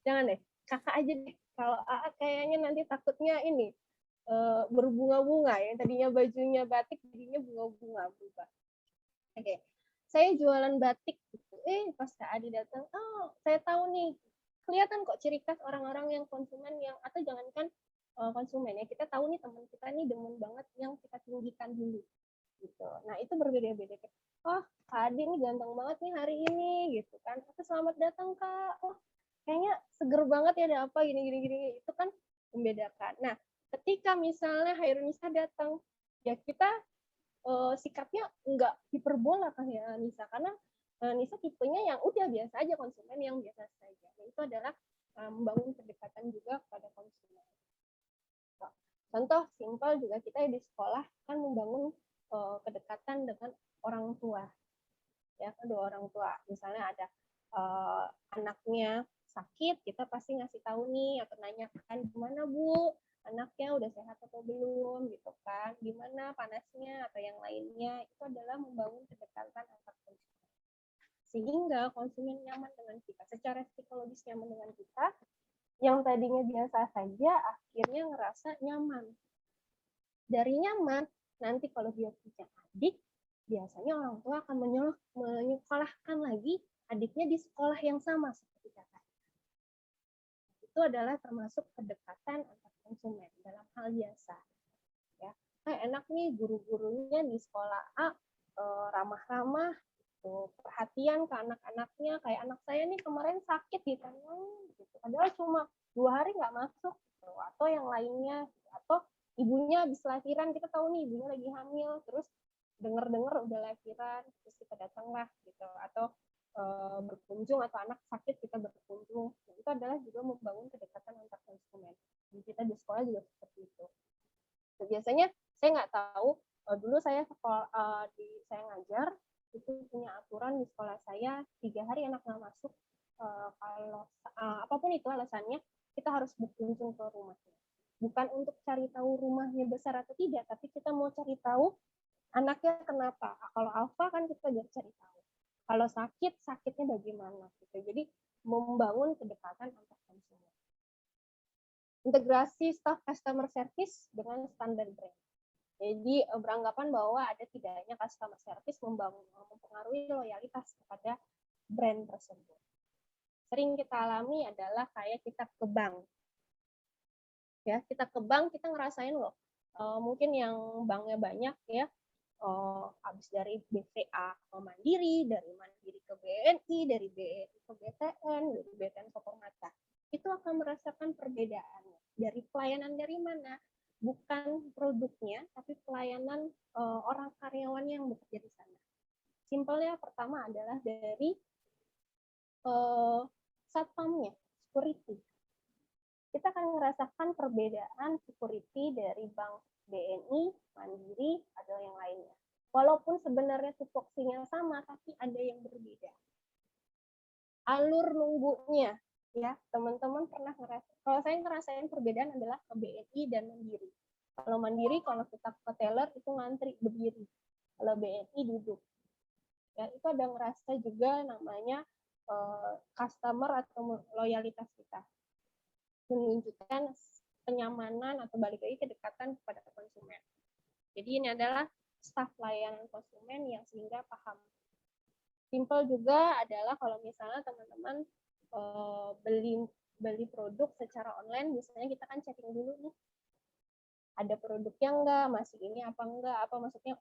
Jangan deh, Kakak aja deh. Kalau AA kayaknya nanti takutnya ini berbunga-bunga ya. Tadinya bajunya batik, jadinya bunga-bunga berubah. Oke. Saya jualan batik gitu. Pas Kak Adi datang, oh, saya tahu nih. Kelihatan kok ciri khas orang-orang yang konsumen yang atau jangankan konsumen ya. Kita tahu nih teman kita nih demen banget yang kita tinggikan dulu. Gitu. Nah, itu berbeda-beda. Oh, Kak Adi nih ganteng banget nih hari ini gitu kan. Selamat datang Kak. Oh, kayaknya seger banget ya ada apa gini. Itu kan membedakan. Nah, ketika misalnya Hairunisa datang, ya kita sikapnya enggak hiperbola kan ya Nisa, karena Nisa tipenya yang udah biasa aja, konsumen yang biasa saja. Dan itu adalah membangun kedekatan juga kepada konsumen. Contoh simpel juga kita di sekolah kan membangun kedekatan dengan orang tua. Ya, kedua orang tua. Misalnya ada anaknya sakit, kita pasti ngasih tahu nih atau nanyakan gimana Bu, anaknya udah sehat atau belum gitu kan, gimana panasnya atau yang lainnya. Itu adalah membangun kedekatan antar konsumen sehingga konsumen nyaman dengan kita, secara psikologis nyaman dengan kita, yang tadinya biasa saja akhirnya ngerasa nyaman. Dari nyaman nanti kalau dia punya adik, biasanya orang tua akan menyekolahkan lagi adiknya di sekolah yang sama seperti kakaknya. Itu adalah termasuk kedekatan antar konsumen dalam hal biasa. Ya, enak nih guru-gurunya di sekolah A ramah-ramah, perhatian ke anak-anaknya. Kayak anak saya nih kemarin sakit di tangan, gitu. Padahal cuma 2 hari nggak masuk, gitu. Atau yang lainnya, atau ibunya habis lahiran, kita tahu nih ibunya lagi hamil, terus dengar udah lahiran, terus kita datanglah gitu. Atau berkunjung atau anak sakit kita berkunjung. Itu adalah juga membangun kedekatan antar konsumen. Kita di sekolah juga seperti itu. Biasanya saya nggak tahu, dulu saya saya ngajar itu punya aturan di sekolah saya 3 hari anak nggak masuk, kalau apapun itu alasannya kita harus berkunjung ke rumahnya. Bukan untuk cari tahu rumahnya besar atau tidak, tapi kita mau cari tahu anaknya kenapa. Kalau Alfa kan kita biar cari tahu. Kalau sakitnya bagaimana gitu. Jadi membangun kedekatan antar konsumen. Integrasi staff customer service dengan standar brand. Jadi beranggapan bahwa ada tidaknya customer service mempengaruhi loyalitas kepada brand tersebut. Sering kita alami adalah kayak kita ke bank. Ya, kita ke bank kita ngerasain loh. Mungkin yang banknya banyak ya, habis dari BCA ke Mandiri, dari Mandiri ke BNI, dari BNI ke BTN, dari BTN ke Permata. Itu akan merasakan perbedaannya. Dari pelayanan dari mana? Bukan produknya, tapi pelayanan orang karyawannya yang bekerja di sana. Simpelnya pertama adalah dari satpamnya, security. Kita akan merasakan perbedaan security dari bank BNI, Mandiri, atau yang lainnya. Walaupun sebenarnya tupoksinya sama, tapi ada yang berbeda. Alur nunggunya, ya teman-teman pernah ngerasa, kalau saya ngerasain perbedaan adalah ke BNI dan Mandiri. Kalau Mandiri kalau kita ke teller itu ngantri berdiri, kalau BNI duduk. Ya itu ada ngerasa juga namanya customer atau loyalitas kita, menunjukkan kenyamanan atau balik lagi kedekatan kepada konsumen. Jadi ini adalah staf layanan konsumen yang sehingga paham. Simple juga adalah kalau misalnya teman-teman beli produk secara online, biasanya kita kan checking dulu nih, ada produknya enggak, masih ini apa enggak, apa maksudnya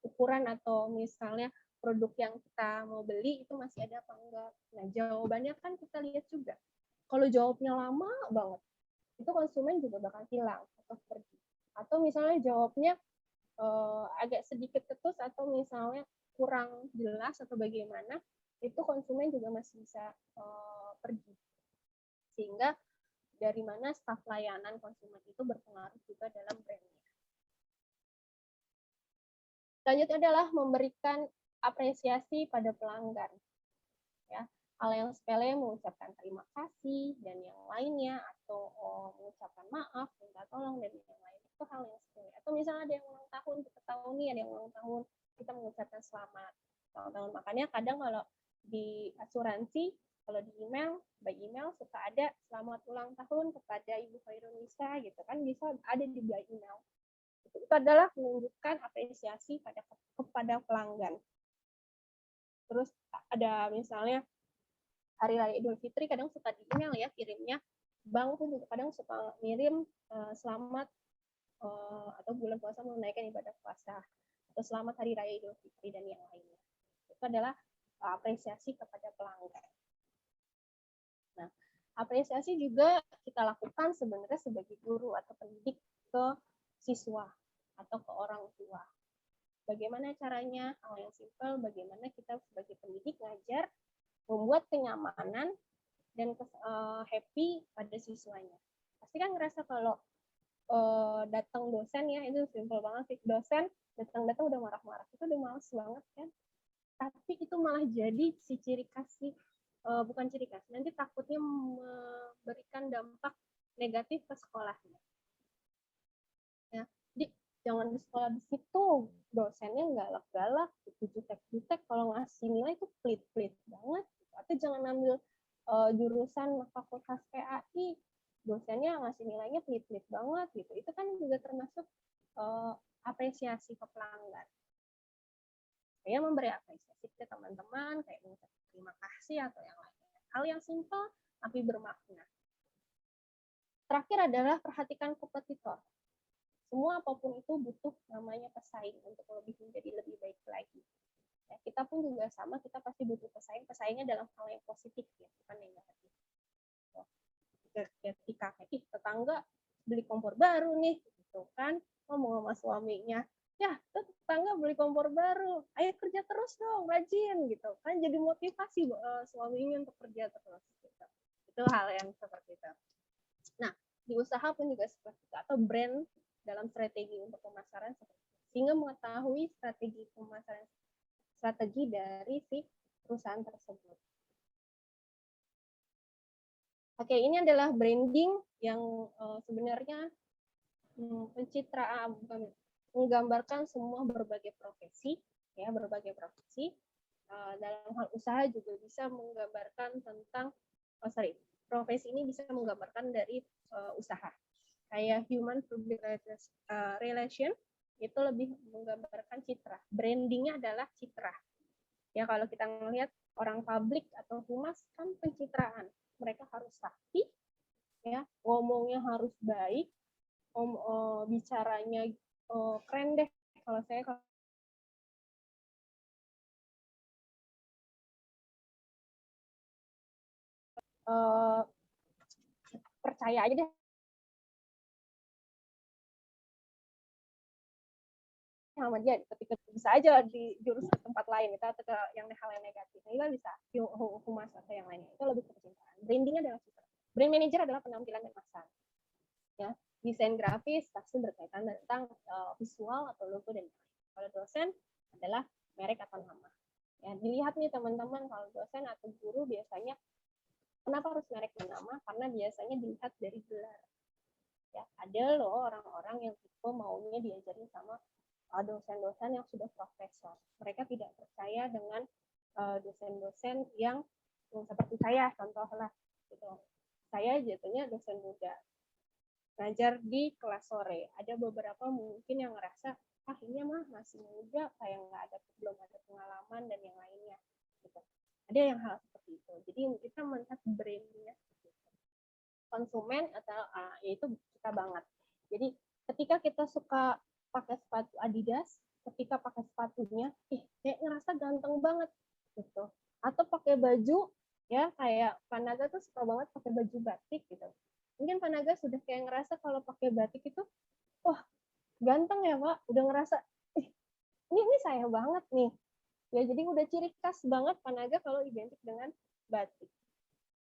ukuran atau misalnya produk yang kita mau beli itu masih ada apa enggak. Nah jawabannya kan kita lihat juga. Kalau jawabnya lama banget, itu konsumen juga bakal hilang atau pergi. Atau misalnya jawabnya agak sedikit ketus atau misalnya kurang jelas atau bagaimana, itu konsumen juga masih bisa pergi. Sehingga dari mana staf layanan konsumen itu berpengaruh juga dalam brandnya. Selanjutnya adalah memberikan apresiasi pada pelanggan. Ya, hal yang sepele mengucapkan terima kasih dan yang lainnya, atau mengucapkan maaf, minta tolong dan yang lain, itu hal yang sepele. Atau misalnya ada yang ulang tahun, kita tahu nih ada yang ulang tahun, kita mengucapkan selamat ulang tahun. Makanya kadang kalau di asuransi, kalau di email, by email suka ada selamat ulang tahun kepada Ibu Khairunisa gitu kan, bisa ada di by email. Itu adalah menunjukkan apresiasi kepada pelanggan. Terus ada misalnya Hari Raya Idul Fitri kadang suka di email ya kirimnya. Bank pun juga kadang suka ngirim selamat atau bulan puasa menunaikan ibadah puasa, atau selamat Hari Raya Idul Fitri dan yang lainnya. Itu adalah apresiasi kepada pelanggan. Nah, apresiasi juga kita lakukan sebenarnya sebagai guru atau pendidik ke siswa atau ke orang tua. Bagaimana caranya? Hal yang simpel, bagaimana kita sebagai pendidik ngajar, membuat kenyamanan dan happy pada siswanya. Pasti kan ngerasa kalau datang dosen ya, itu simpel banget sih. Dosen datang-datang udah marah-marah, itu udah males banget kan. Tapi itu malah jadi si ciri kasih, bukan ciri khas, nanti takutnya memberikan dampak negatif ke sekolahnya. Ya, jadi jangan di sekolah di situ dosennya galak-galak, jutek-jutek, kalau ngasih nilai itu pelit-pelit banget. Atau jangan ambil jurusan fakultas PAI, dosennya ngasih nilainya pelit-pelit banget gitu. Itu kan juga termasuk apresiasi ke pelanggan. Saya memberi apresiasi ke teman-teman, kayak mengucapkan terima kasih atau yang lainnya. Hal yang simpel tapi bermakna. Terakhir adalah perhatikan kompetitor. Semua apapun itu butuh namanya pesaing untuk menjadi lebih baik lagi. Ya, kita pun juga sama, kita pasti butuh pesaing. Pesaingnya dalam hal yang positif ya, bukan yang negatif. Ketika tetangga beli kompor baru nih, gitu kan, ngomong sama suaminya, ya tetangga beli kompor baru, ayo kerja terus dong, rajin gitu kan, jadi motivasi suaminya untuk kerja terus. Gitu. Itu hal yang seperti itu. Nah, di usaha pun juga seperti itu, atau brand dalam strategi untuk pemasaran seperti itu. Sehingga mengetahui strategi pemasaran, strategi dari si perusahaan tersebut. Oke, ini adalah branding yang sebenarnya pencitraan, menggambarkan semua berbagai profesi, ya berbagai profesi. Dalam hal usaha juga bisa menggambarkan tentang, profesi ini bisa menggambarkan dari usaha. kayak human public relation itu lebih menggambarkan citra. Brandingnya adalah citra. Ya kalau kita melihat orang publik atau humas kan pencitraan. Mereka harus sakti, ya ngomongnya harus baik, bicaranya keren deh. Kalau saya percaya aja deh sama dia, ketika bisa aja di jurus ke tempat lain itu atau ke yang hal yang negatif, ini kan bisa humas atau yang lainnya, itu lebih kepercayaan. Brandingnya adalah citra. Brand manager adalah penampilan dan masan. Ya, desain grafis pasti berkaitan tentang visual atau logo dan lain. Kalau dosen adalah merek atau nama. Ya, dilihat nih teman-teman, kalau dosen atau guru biasanya kenapa harus merek dan nama? Karena biasanya dilihat dari gelar. Ya, ada loh orang-orang yang tipe maunya diajarin sama dosen-dosen yang sudah profesor. Mereka tidak percaya dengan dosen-dosen yang seperti saya, contohlah. Gitu. Saya jatuhnya dosen muda, ngajar di kelas sore. Ada beberapa mungkin yang ngerasa, ini mah masih muda, kayak belum ada pengalaman dan yang lainnya. Gitu. Ada yang hal seperti itu. Jadi kita melihat brandnya konsumen atau itu kita banget. Jadi ketika kita suka pakai sepatu Adidas, ketika pakai sepatunya, kayak ngerasa ganteng banget gitu. Atau pakai baju, ya kayak Panaga tuh suka banget pakai baju batik gitu. Mungkin Panaga sudah kayak ngerasa kalau pakai batik itu, wah ganteng ya Pak, udah ngerasa, ini saya banget nih. Ya jadi udah ciri khas banget Panaga kalau identik dengan batik.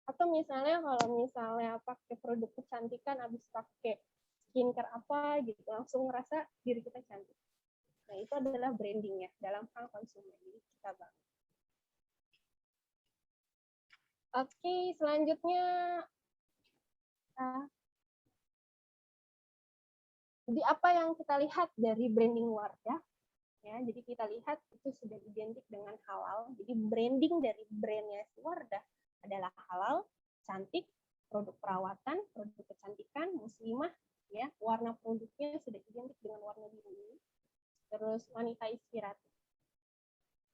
Atau misalnya kalau misalnya pakai produk kecantikan, habis pakai skincare apa gitu, langsung ngerasa diri kita cantik. Nah, itu adalah brandingnya dalam hal konsumen. Jadi kita banget. Oke, selanjutnya. Jadi apa yang kita lihat dari branding Wardah? Ya, jadi kita lihat itu sudah identik dengan halal. Jadi branding dari brandnya Wardah adalah halal, cantik, produk perawatan, produk kecantikan, muslimah, ya, warna produknya sudah identik dengan warna biru. Terus wanita inspiratif.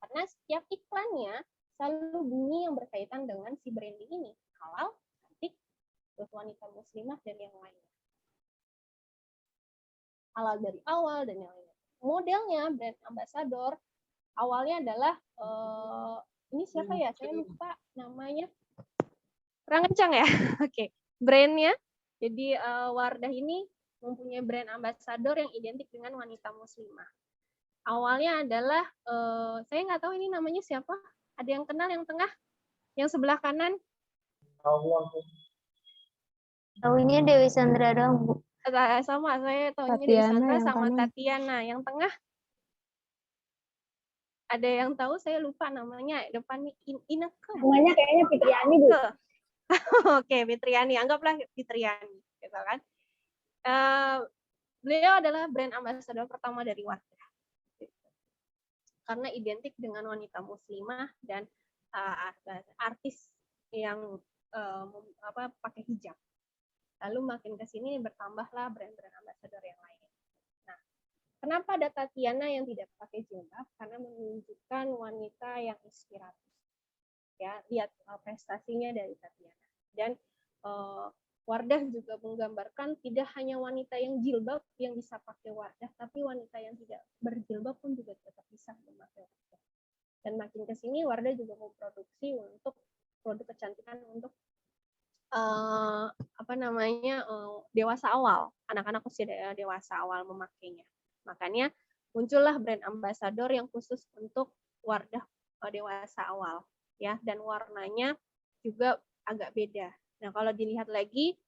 Karena setiap iklannya selalu bunyi yang berkaitan dengan si branding ini, halal, cantik, terus wanita muslimah dan yang lainnya. Halal dari awal dan yang lainnya. Modelnya brand ambassador awalnya adalah ini siapa ya? Saya lupa namanya. Kurang kencang ya. Oke, brandnya. Jadi Wardah ini mempunyai brand ambassador yang identik dengan wanita muslimah. Awalnya adalah saya nggak tahu ini namanya siapa. Ada yang kenal yang tengah, yang sebelah kanan? Tahunya Dewi Sandra dong, Bu. Sama, saya tahunya Dewi Sandra sama Tatiana. Yang tengah ada yang tahu, saya lupa namanya. Depannya Ineke. Namanya kayaknya Fitriani, Bu. Oke, Fitriani. Anggaplah Fitriani. Gitu kan. Beliau adalah brand ambassador pertama dari Wardah. Karena identik dengan wanita muslimah dan artis yang pakai hijab. Lalu makin ke sini bertambahlah brand-brand ambassador yang lain. Nah, kenapa ada Tatiana yang tidak pakai jilbab? Karena menunjukkan wanita yang inspiratif. Ya, lihat prestasinya dari Tatiana. Dan Wardah juga menggambarkan tidak hanya wanita yang jilbab yang bisa pakai Wardah, tapi wanita yang tidak berjilbab pun juga tetap bisa memakai Wardah. Dan makin ke sini Wardah juga memproduksi untuk produk kecantikan untuk dewasa awal, anak-anak usia dewasa awal memakainya. Makanya muncullah brand ambassador yang khusus untuk Wardah dewasa awal, ya, dan warnanya juga agak beda. Nah, kalau dilihat lagi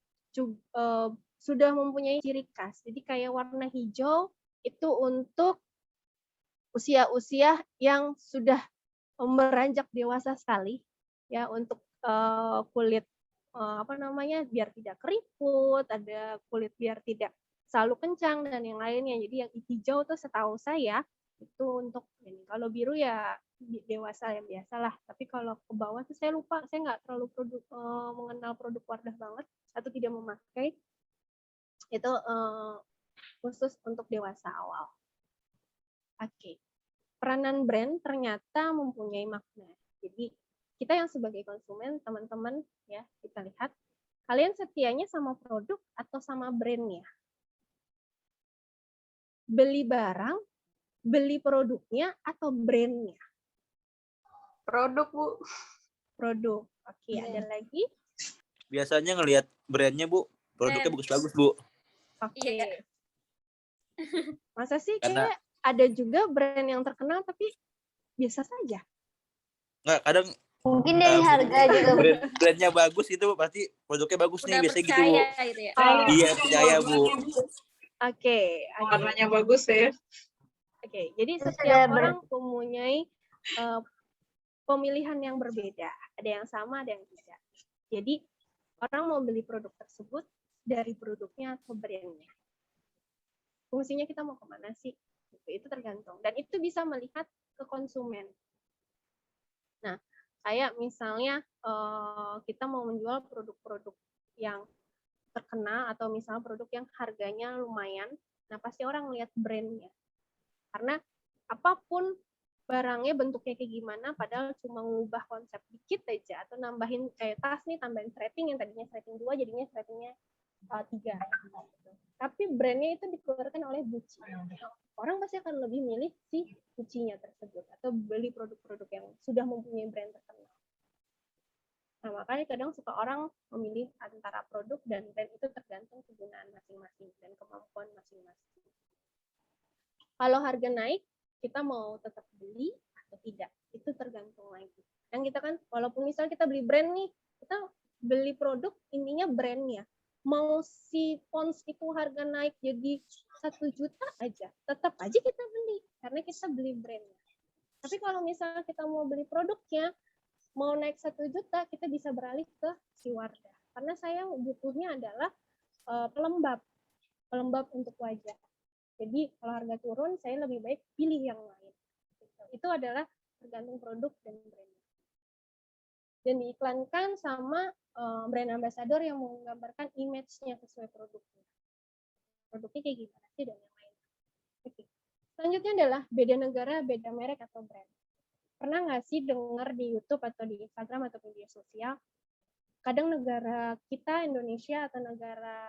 sudah mempunyai ciri khas. Jadi kayak warna hijau itu untuk usia-usia yang sudah meranjak dewasa sekali, ya, untuk kulit biar tidak keriput, ada kulit biar tidak selalu kencang dan yang lainnya. Jadi yang hijau tuh setahu saya itu untuk ini. Kalau biru ya dewasa yang biasalah. Tapi kalau ke bawah tuh saya lupa, saya nggak terlalu mengenal produk Wardah banget atau tidak memakai. Itu khusus untuk dewasa awal. Oke. Peranan brand ternyata mempunyai makna. Jadi kita yang sebagai konsumen, teman-teman ya, kita lihat kalian setianya sama produk atau sama brandnya. Beli barang, beli produknya atau brandnya? Produk, Bu. Produk. Oke, ada lagi? Biasanya ngelihat brandnya, Bu. Produknya Brand. bagus-bagus, Bu. Oke. Iya. Masa sih Karena- kayak ada juga brand yang terkenal tapi biasa saja. Nggak, kadang Mungkin dari harga juga, Bu. brandnya bagus itu pasti produknya bagus nih, Udah biasanya gitu, Bu. percaya gitu ya. Iya, percaya, Bu. Oke. Warnanya bagus ya. Oke, jadi Terus setiap ada orang mempunyai pemilihan yang berbeda. Ada yang sama, ada yang tidak. Jadi orang mau beli produk tersebut dari produknya atau brandnya. Fungsinya kita mau kemana sih? Itu tergantung. Dan itu bisa melihat ke konsumen. Nah, kayak misalnya kita mau menjual produk-produk yang terkenal atau misalnya produk yang harganya lumayan, nah pasti orang lihat brandnya. Karena apapun barangnya bentuknya kayak gimana, padahal cuma ngubah konsep dikit aja atau nambahin kayak tas nih, tambahin threading yang tadinya threading 2 jadinya threadingnya 3. Tapi brandnya itu dikeluarkan oleh Gucci. Orang pasti akan lebih milih si Gucci-nya tersebut atau beli produk-produk yang sudah mempunyai brand terkenal. Nah, makanya kadang suka orang memilih antara produk dan brand itu tergantung kegunaan masing-masing dan kemampuan masing-masing. Kalau harga naik, kita mau tetap beli atau tidak, itu tergantung lagi. Dan kita kan, walaupun misalnya kita beli brand nih, kita beli produk intinya brandnya. Mau si Pons itu harga naik jadi 1 juta aja, tetap aja kita beli karena kita beli brandnya. Tapi kalau misalnya kita mau beli produknya, mau naik 1 juta, kita bisa beralih ke si Wardah. Karena saya butuhnya adalah pelembab untuk wajah. Jadi kalau harga turun, saya lebih baik pilih yang lain. Itu adalah tergantung produk dan brand. Dan diiklankan sama brand ambassador yang menggambarkan image-nya sesuai produknya. Produknya kayak gimana sih dan yang lain. Oke. Selanjutnya adalah beda negara, beda merek atau brand. Pernah nggak sih dengar di YouTube atau di Instagram atau media sosial, kadang negara kita, Indonesia, atau negara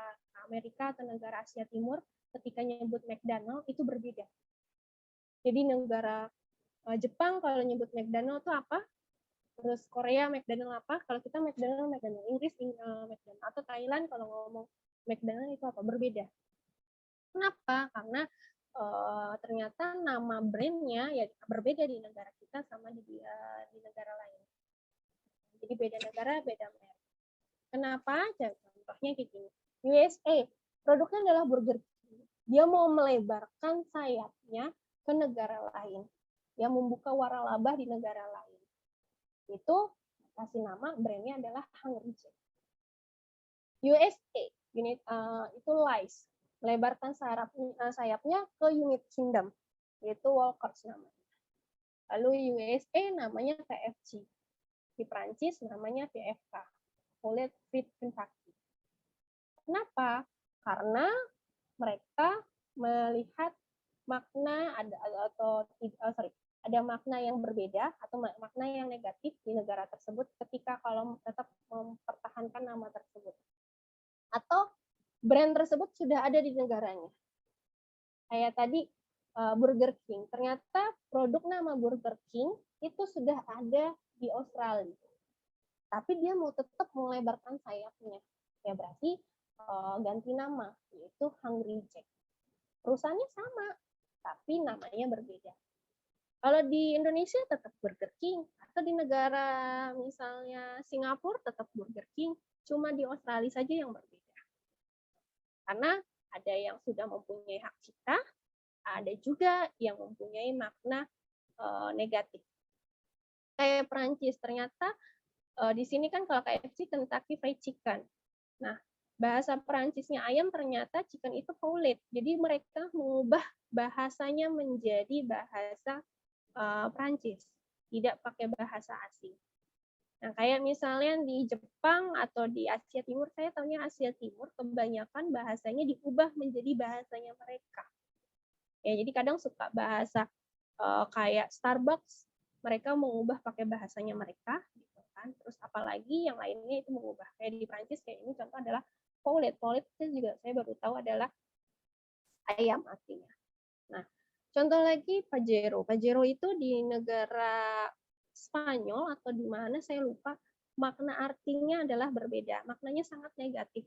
Amerika atau negara Asia Timur, ketika nyebut McDonald itu berbeda. Jadi negara Jepang kalau nyebut McDonald itu apa? Terus Korea McDonald apa? Kalau kita McDonald, Inggris McDonald, atau Thailand kalau ngomong McDonald itu apa? Berbeda. Kenapa? Karena ternyata nama brandnya ya berbeda di negara kita sama di negara lain. Jadi beda negara, beda merek. Kenapa? Contohnya kayak gini. USA, produknya adalah Burger King. Dia mau melebarkan sayapnya ke negara lain. Dia membuka waralaba di negara lain. Itu kasih nama brandnya adalah Hungry Jack. USA, itu Lice. Melebarkan sayapnya ke United Kingdom, yaitu Walkers namanya. Lalu USA namanya KFC. Di Prancis namanya PFK, Poulet Frites Kentucky. Kenapa? Karena mereka melihat makna ada makna yang berbeda atau makna yang negatif di negara tersebut ketika kalau tetap mempertahankan nama tersebut. Atau brand tersebut sudah ada di negaranya. Kayak tadi Burger King. Ternyata produk nama Burger King itu sudah ada di Australia. Tapi dia mau tetap melebarkan sayapnya. Ya berarti ganti nama, yaitu Hungry Jack. Perusahaannya sama, tapi namanya berbeda. Kalau di Indonesia tetap Burger King, atau di negara misalnya Singapura tetap Burger King, cuma di Australia saja yang berbeda. Karena ada yang sudah mempunyai hak cipta, ada juga yang mempunyai makna negatif. Kayak Perancis, ternyata di sini kan kalau KFC Kentucky Fried Chicken. Nah, bahasa Perancisnya ayam ternyata chicken itu poulet. Jadi mereka mengubah bahasanya menjadi bahasa Perancis, tidak pakai bahasa asing. Nah, kayak misalnya di Jepang atau di Asia Timur, saya tahunya Asia Timur, kebanyakan bahasanya diubah menjadi bahasanya mereka. Ya, jadi kadang suka bahasa kayak Starbucks, mereka mengubah pakai bahasanya mereka, gitu kan. Terus apalagi yang lainnya itu mengubah. Kayak di Prancis, kayak ini contoh adalah poulet. Poulet itu juga saya baru tahu adalah ayam artinya. Nah, contoh lagi Pajero. Pajero itu di negara Spanyol atau di mana saya lupa, makna artinya adalah berbeda. Maknanya sangat negatif.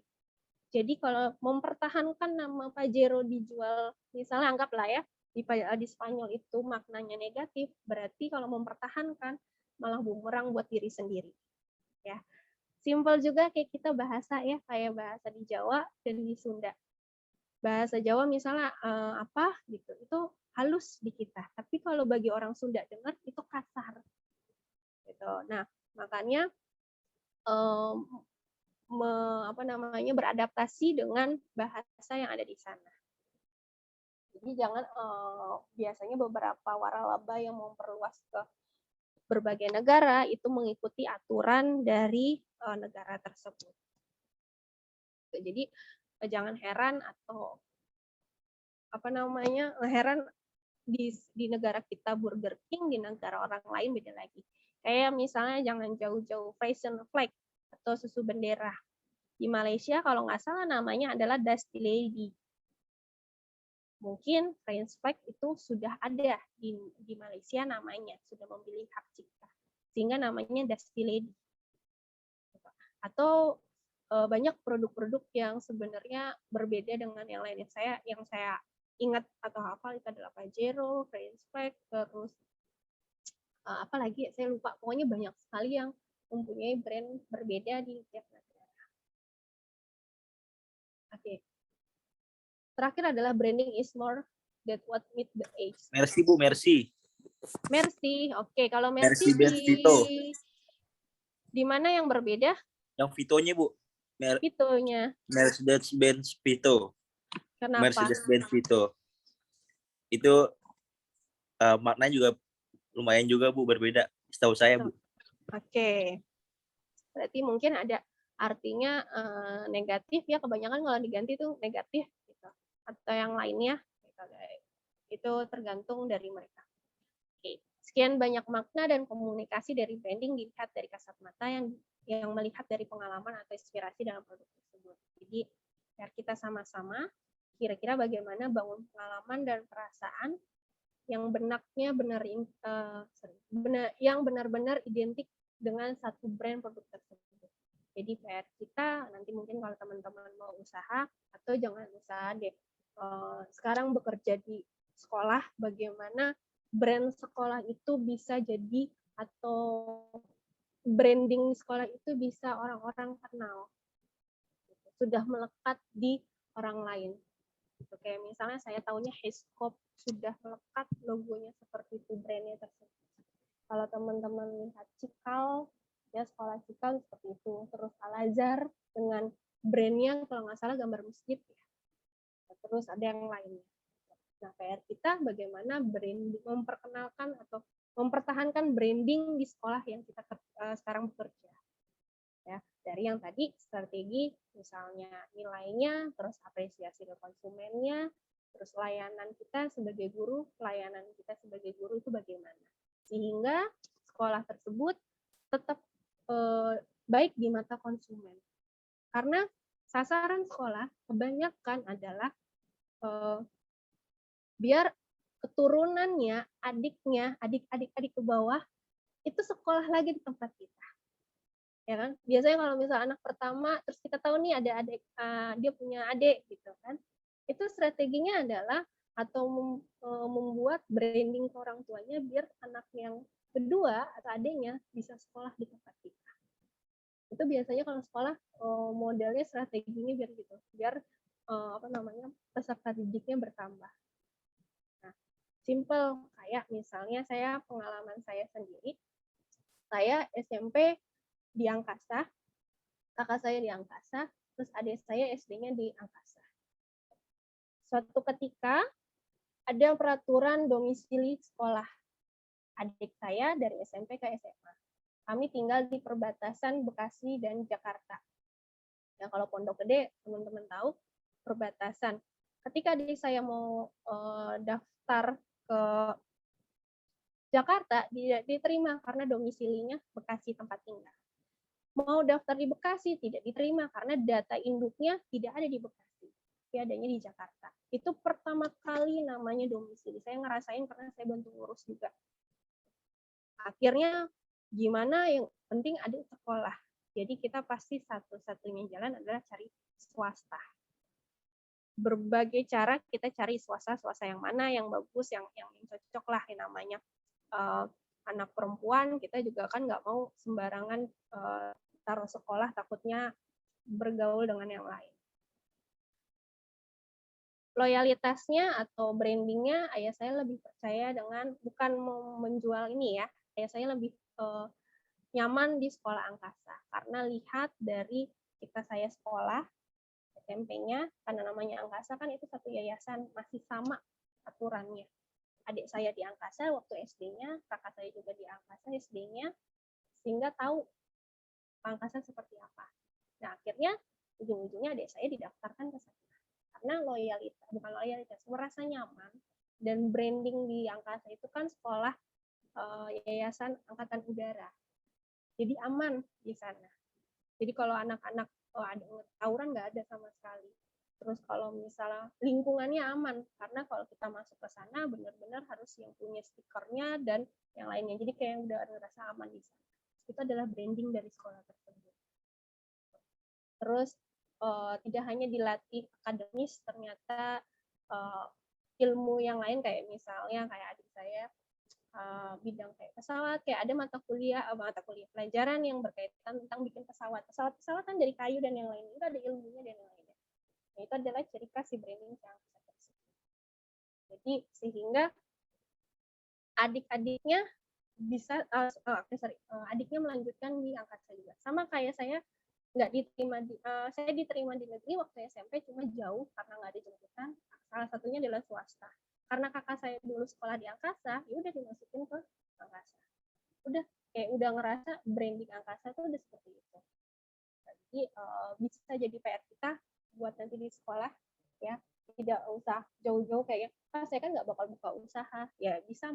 Jadi kalau mempertahankan nama Pajero dijual, misalnya anggaplah ya, di Spanyol itu maknanya negatif, berarti kalau mempertahankan malah bumerang buat diri sendiri. Ya. Simpel juga kayak kita bahasa ya, kayak bahasa di Jawa dan di Sunda. Bahasa Jawa misalnya apa gitu, itu halus di kita. Tapi kalau bagi orang Sunda dengar itu kasar. Gitu. Nah, makanya beradaptasi dengan bahasa yang ada di sana. Jadi jangan biasanya beberapa waralaba yang memperluas ke berbagai negara itu mengikuti aturan dari negara tersebut. Jadi jangan heran atau heran di negara kita Burger King, di negara orang lain beda lagi. Kayak misalnya jangan jauh-jauh Frisian flag atau susu bendera. Di Malaysia kalau nggak salah namanya adalah Dusty Lady. Mungkin French flag itu sudah ada di Malaysia namanya, sudah memilih hak cipta. Sehingga namanya Dusty Lady. Atau banyak produk-produk yang sebenarnya berbeda dengan yang lain. Yang saya ingat atau hafal itu adalah Pajero, French flag, terus apalagi saya lupa. Pokoknya banyak sekali yang mempunyai brand berbeda di tiap negara. Oke. Terakhir adalah branding is more than what meet the age. Merci Bu, merci. Merci. Oke, kalau merci di mana yang berbeda? Yang Vito-nya Bu. Vito-nya. Mercedes-Benz Vito. Kenapa? Mercedes-Benz Vito. Itu maknanya juga lumayan juga Bu, berbeda. Setahu saya Bu. Oke. Berarti mungkin ada artinya negatif ya, kebanyakan kalau diganti itu negatif gitu. Atau yang lainnya gitu. Itu tergantung dari mereka. Oke. Sekian banyak makna dan komunikasi dari branding dilihat dari kasat mata yang melihat dari pengalaman atau inspirasi dalam produk tersebut. Jadi biar kita sama-sama kira-kira bagaimana bangun pengalaman dan perasaan yang benar-benar identik dengan satu brand produk tersebut. Jadi PR kita nanti mungkin kalau teman-teman mau usaha atau jangan usaha deh, sekarang bekerja di sekolah, bagaimana brand sekolah itu bisa jadi atau branding sekolah itu bisa orang-orang kenal, sudah melekat di orang lain. Kayak misalnya saya tahunya Hiscope sudah melekat logonya seperti itu, brandnya tersebut. Kalau teman-teman lihat Cikal, ya sekolah Cikal seperti itu. Terus Al-Azhar dengan brandnya kalau nggak salah gambar masjid ya. Terus ada yang lainnya. Nah, PR kita bagaimana branding memperkenalkan atau mempertahankan branding di sekolah yang kita sekarang bekerja. Ya, dari yang tadi strategi misalnya nilainya, terus apresiasi ke konsumennya, terus layanan kita sebagai guru, pelayanan kita sebagai guru itu bagaimana. Sehingga sekolah tersebut tetap baik di mata konsumen. Karena sasaran sekolah kebanyakan adalah biar keturunannya, adiknya, adik-adik ke bawah, itu sekolah lagi di tempat kita. Ya kan? Biasanya kalau misalnya anak pertama, terus kita tahu nih ada adik, dia punya adik gitu kan. Itu strateginya adalah atau membuat branding ke orang tuanya biar anak yang kedua atau adiknya bisa sekolah di tempat kita. Itu biasanya kalau sekolah modelnya strateginya biar gitu, biar peserta didiknya bertambah. Nah, simple kayak misalnya pengalaman saya sendiri, saya SMP di Angkasa, kakak saya di Angkasa, terus adik saya SD-nya di Angkasa. Suatu ketika ada peraturan domisili sekolah adik saya dari SMP ke SMA. Kami tinggal di perbatasan Bekasi dan Jakarta. Ya, kalau Pondok Gede, teman-teman tahu, perbatasan. Ketika saya mau daftar ke Jakarta, tidak diterima karena domisilinya Bekasi tempat tinggal. Mau daftar di Bekasi, tidak diterima karena data induknya tidak ada di Bekasi. Tapi adanya di Jakarta. Itu pertama kali namanya domisili. Saya ngerasain karena saya bantu ngurus juga. Akhirnya gimana, yang penting ada sekolah. Jadi kita pasti satu-satunya jalan adalah cari swasta. Berbagai cara kita cari swasta yang mana yang bagus, yang cocok lah, yang namanya anak perempuan, kita juga kan nggak mau sembarangan taruh sekolah, takutnya bergaul dengan yang lain. Loyalitasnya atau brandingnya, ayah saya lebih percaya dengan, bukan mau menjual ini ya, ayah saya lebih nyaman di sekolah angkasa karena lihat dari saya sekolah SMP-nya, karena namanya angkasa kan itu satu yayasan, masih sama aturannya. Adik saya di angkasa waktu SD-nya, kakak saya juga di angkasa SD-nya, sehingga tahu angkasa seperti apa. Nah, akhirnya ujung-ujungnya adik saya didaftarkan ke sana. Karena bukan loyalitas, merasa nyaman, dan branding di angkasa itu kan sekolah yayasan angkatan udara. Jadi aman di sana. Jadi kalau anak-anak ada tawuran nggak ada sama sekali. Terus kalau misalnya lingkungannya aman, karena kalau kita masuk ke sana benar-benar harus yang punya stikernya dan yang lainnya. Jadi kayak udah ngerasa aman di sana. Itu adalah branding dari sekolah tersebut. Terus tidak hanya dilatih akademis, ternyata ilmu yang lain kayak misalnya kayak adik saya bidang kayak pesawat, kayak ada mata kuliah pelajaran yang berkaitan tentang bikin pesawatan dari kayu dan yang lainnya, itu ada ilmunya dan yang lainnya. Nah, itu adalah ciri khas si branding yang bisa tersebut. Jadi sehingga adik-adiknya bisa adiknya melanjutkan di angkasa juga. Sama kayak saya nggak diterima saya diterima di negeri waktu SMP, cuma jauh karena nggak ada jemputan. Salah satunya adalah swasta. Karena kakak saya dulu sekolah di angkasa, ya udah dimasukin ke angkasa. Udah ngerasa branding angkasa tuh udah seperti itu. Jadi bisa jadi PR kita buat nanti di sekolah, ya tidak usah jauh-jauh kayak saya kan nggak bakal buka usaha, ya bisa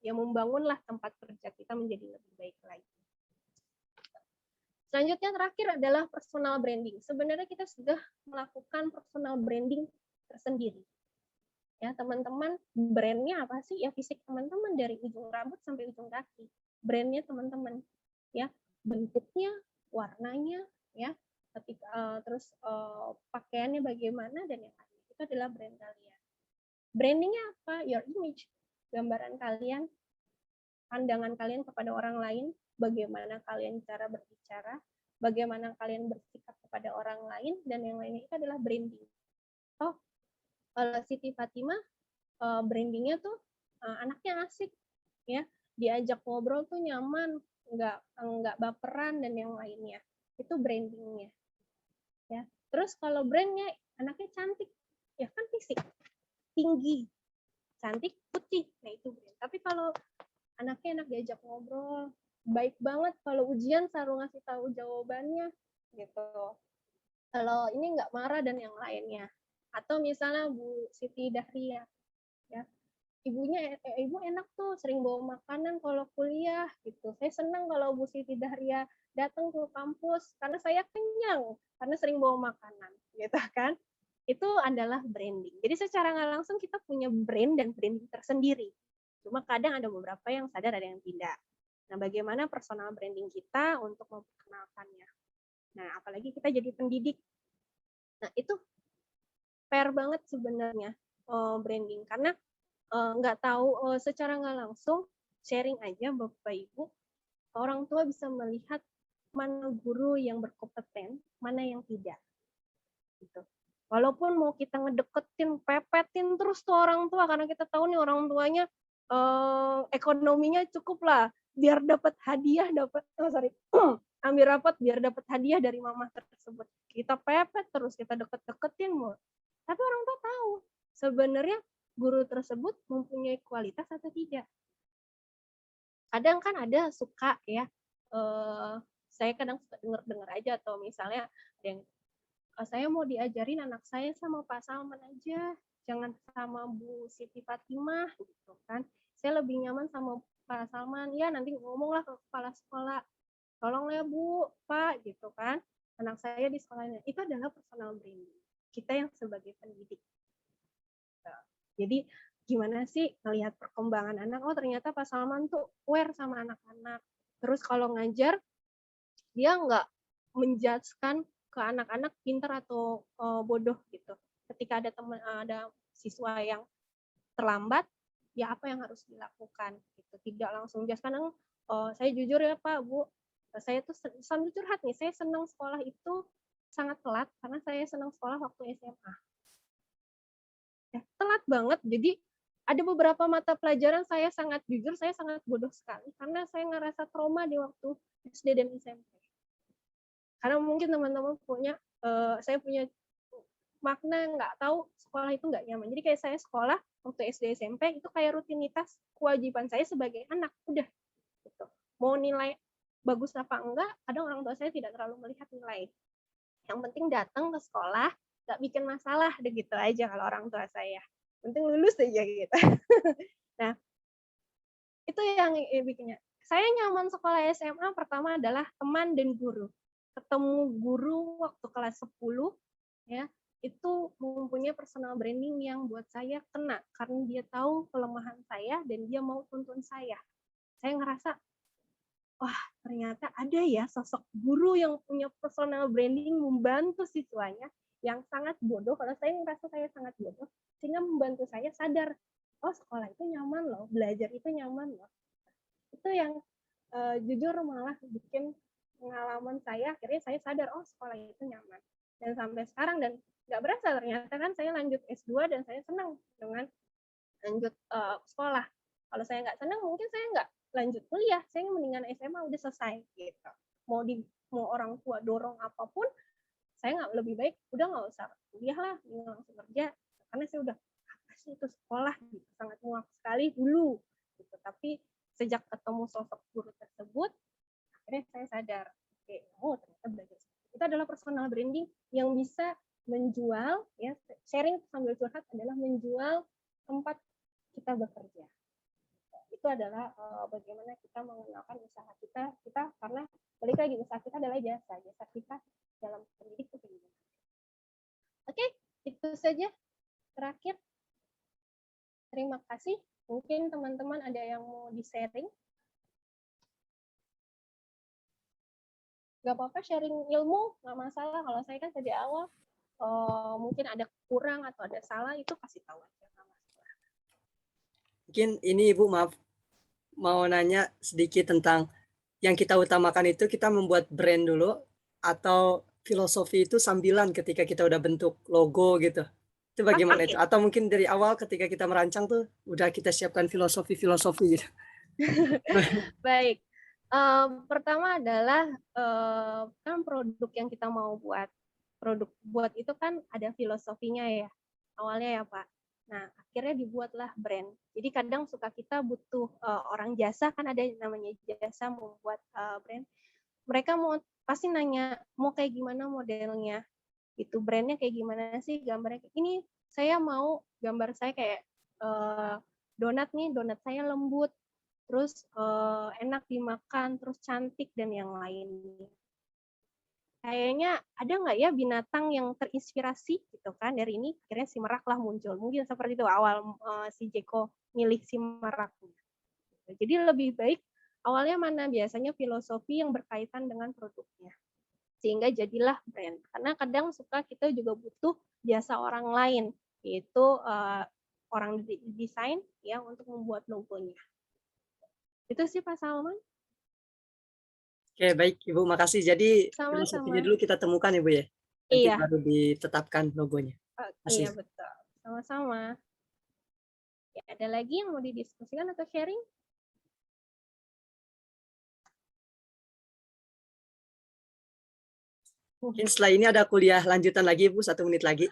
membangunlah tempat kerja kita menjadi lebih baik lagi. Selanjutnya terakhir adalah personal branding. Sebenarnya kita sudah melakukan personal branding tersendiri. Ya, teman-teman, brandnya apa sih? Ya fisik teman-teman dari ujung rambut sampai ujung kaki. Brandnya teman-teman, ya bentuknya, warnanya, ya, terus pakaiannya bagaimana dan yang lain. Itu adalah brand kalian. Brandingnya apa? Your image, gambaran kalian, pandangan kalian kepada orang lain, bagaimana kalian cara berbicara, bagaimana kalian bersikap kepada orang lain, dan yang lainnya itu adalah branding. Kalau Siti Fatimah, brandingnya tuh anaknya asik, ya, diajak ngobrol tuh nyaman, nggak baperan dan yang lainnya. Itu brandingnya. Ya. Terus kalau brandnya anaknya cantik, ya kan fisik, tinggi, cantik, putih, nah itu brand. Tapi kalau anaknya enak diajak ngobrol, baik banget, kalau ujian selalu ngasih tahu jawabannya, gitu. Kalau ini nggak marah dan yang lainnya. Atau misalnya Bu Siti Dahria, ya, ibu enak tuh sering bawa makanan kalau kuliah gitu. Saya senang kalau Bu Siti Dahria datang ke kampus karena saya kenyang karena sering bawa makanan, gitu kan? Itu adalah branding. Jadi secara nggak langsung kita punya brand dan branding tersendiri. Cuma kadang ada beberapa yang sadar, ada yang tidak. Nah, bagaimana personal branding kita untuk memperkenalkannya? Nah, apalagi kita jadi pendidik. Nah, itu fair banget sebenarnya branding, karena nggak tahu secara nggak langsung sharing aja Bapak Ibu, orang tua bisa melihat mana guru yang berkompeten, mana yang tidak. Gitu. Walaupun mau kita ngedeketin, pepetin terus tuh orang tua, karena kita tahu nih orang tuanya ekonominya cukup lah, biar dapat hadiah, ambil rapat biar dapat hadiah dari mama tersebut. Kita pepet terus, kita deket-deketin mau. Tapi orang tua tahu sebenarnya guru tersebut mempunyai kualitas atau tidak. Kadang kan ada suka ya saya kadang suka dengar aja, atau misalnya ada yang saya mau diajarin anak saya sama Pak Salman aja, jangan sama Bu Siti Fatimah gitu kan. Saya lebih nyaman sama Pak Salman, ya nanti ngomonglah ke kepala sekolah, tolong ya Bu, Pak gitu kan, anak saya di sekolahnya. Itu adalah personal branding kita yang sebagai pendidik. Jadi gimana sih melihat perkembangan anak, oh ternyata Pak Salman tuh aware sama anak-anak. Terus kalau ngajar, dia nggak menjudgekan ke anak-anak pintar atau bodoh gitu. Ketika ada siswa yang terlambat, ya apa yang harus dilakukan gitu. Tidak langsung just kadang saya jujur ya Pak, Bu, saya tuh sambil curhat nih, saya senang sekolah itu sangat telat karena saya senang sekolah waktu SMA. Ya, telat banget. Jadi ada beberapa mata pelajaran saya sangat jujur, saya sangat bodoh sekali karena saya ngerasa trauma di waktu SD dan SMP. Karena mungkin teman-teman punya, saya punya makna nggak tahu sekolah itu nggak nyaman. Jadi kayak saya sekolah waktu SD SMP itu kayak rutinitas kewajiban saya sebagai anak, udah gitu. Mau nilai bagus apa enggak, kadang orang tua saya tidak terlalu melihat nilai. Yang penting datang ke sekolah, nggak bikin masalah, deh gitu aja kalau orang tua saya. Penting lulus aja gitu. Nah, itu yang bikinnya. Saya nyaman sekolah SMA pertama adalah teman dan guru. Ketemu guru waktu kelas 10, ya, itu mempunyai personal branding yang buat saya kena karena dia tahu kelemahan saya dan dia mau tuntun saya. Saya ngerasa, wah ternyata ada ya sosok guru yang punya personal branding membantu siswanya yang sangat bodoh. Kalau saya ngerasa saya sangat bodoh, sehingga membantu saya sadar, oh sekolah itu nyaman loh, belajar itu nyaman loh. Itu yang jujur malah bikin pengalaman saya, akhirnya saya sadar, oh sekolah itu nyaman. Dan sampai sekarang, dan nggak berasa ternyata kan saya lanjut S2 dan saya senang dengan lanjut sekolah. Kalau saya nggak senang, mungkin saya nggak lanjut kuliah, saya mendingan SMA udah selesai gitu. Mau orang tua dorong apapun, saya nggak, lebih baik udah nggak usah kuliah lah, langsung kerja, karena saya udah apa sih itu sekolah gitu, sangat muak sekali dulu gitu. Tapi sejak ketemu sosok guru tersebut, akhirnya saya sadar, oke, oh ternyata belajar itu adalah personal branding yang bisa menjual, ya, sharing sambil curhat adalah menjual tempat kita bekerja. Itu adalah bagaimana kita mengenalkan usaha kita karena balik lagi usaha kita adalah jasa kita dalam pendidik itu gimana. Oke, itu saja terakhir. Terima kasih. Mungkin teman-teman ada yang mau di-sharing. Gak apa-apa sharing ilmu, nggak masalah. Kalau saya kan dari awal mungkin ada kurang atau ada salah, itu kasih tahu aja, nggak masalah. Mungkin ini Ibu, maaf, mau nanya sedikit tentang yang kita utamakan itu kita membuat brand dulu atau filosofi itu sambilan ketika kita udah bentuk logo gitu. Itu bagaimana itu? Atau mungkin dari awal ketika kita merancang tuh udah kita siapkan filosofi gitu. Baik. Pertama adalah kan produk yang kita mau buat itu kan ada filosofinya ya awalnya ya Pak. Nah akhirnya dibuatlah brand. Jadi kadang suka kita butuh orang jasa, kan ada namanya jasa membuat brand. Mereka pasti nanya mau kayak gimana modelnya, itu brandnya kayak gimana sih, gambarnya ini saya mau gambar saya kayak donat nih, donat saya lembut, terus enak dimakan, terus cantik dan yang lainnya. Kayaknya ada nggak ya binatang yang terinspirasi gitu kan dari ini, akhirnya si merak lah muncul. Mungkin seperti itu awal si Jeko milih si merak. Jadi lebih baik awalnya mana, biasanya filosofi yang berkaitan dengan produknya. Sehingga jadilah brand. Karena kadang suka kita juga butuh jasa orang lain, yaitu orang desain ya untuk membuat logonya. Itu sih Pak Salman. Oke, baik Ibu, makasih. Jadi Sama-sama. filosofinya dulu kita temukan Ibu ya. Nanti Iya. baru ditetapkan logonya. Iya betul. Sama-sama. Ya, ada lagi yang mau didiskusikan atau sharing? Mungkin setelah ini ada kuliah lanjutan lagi Bu, 1 menit lagi.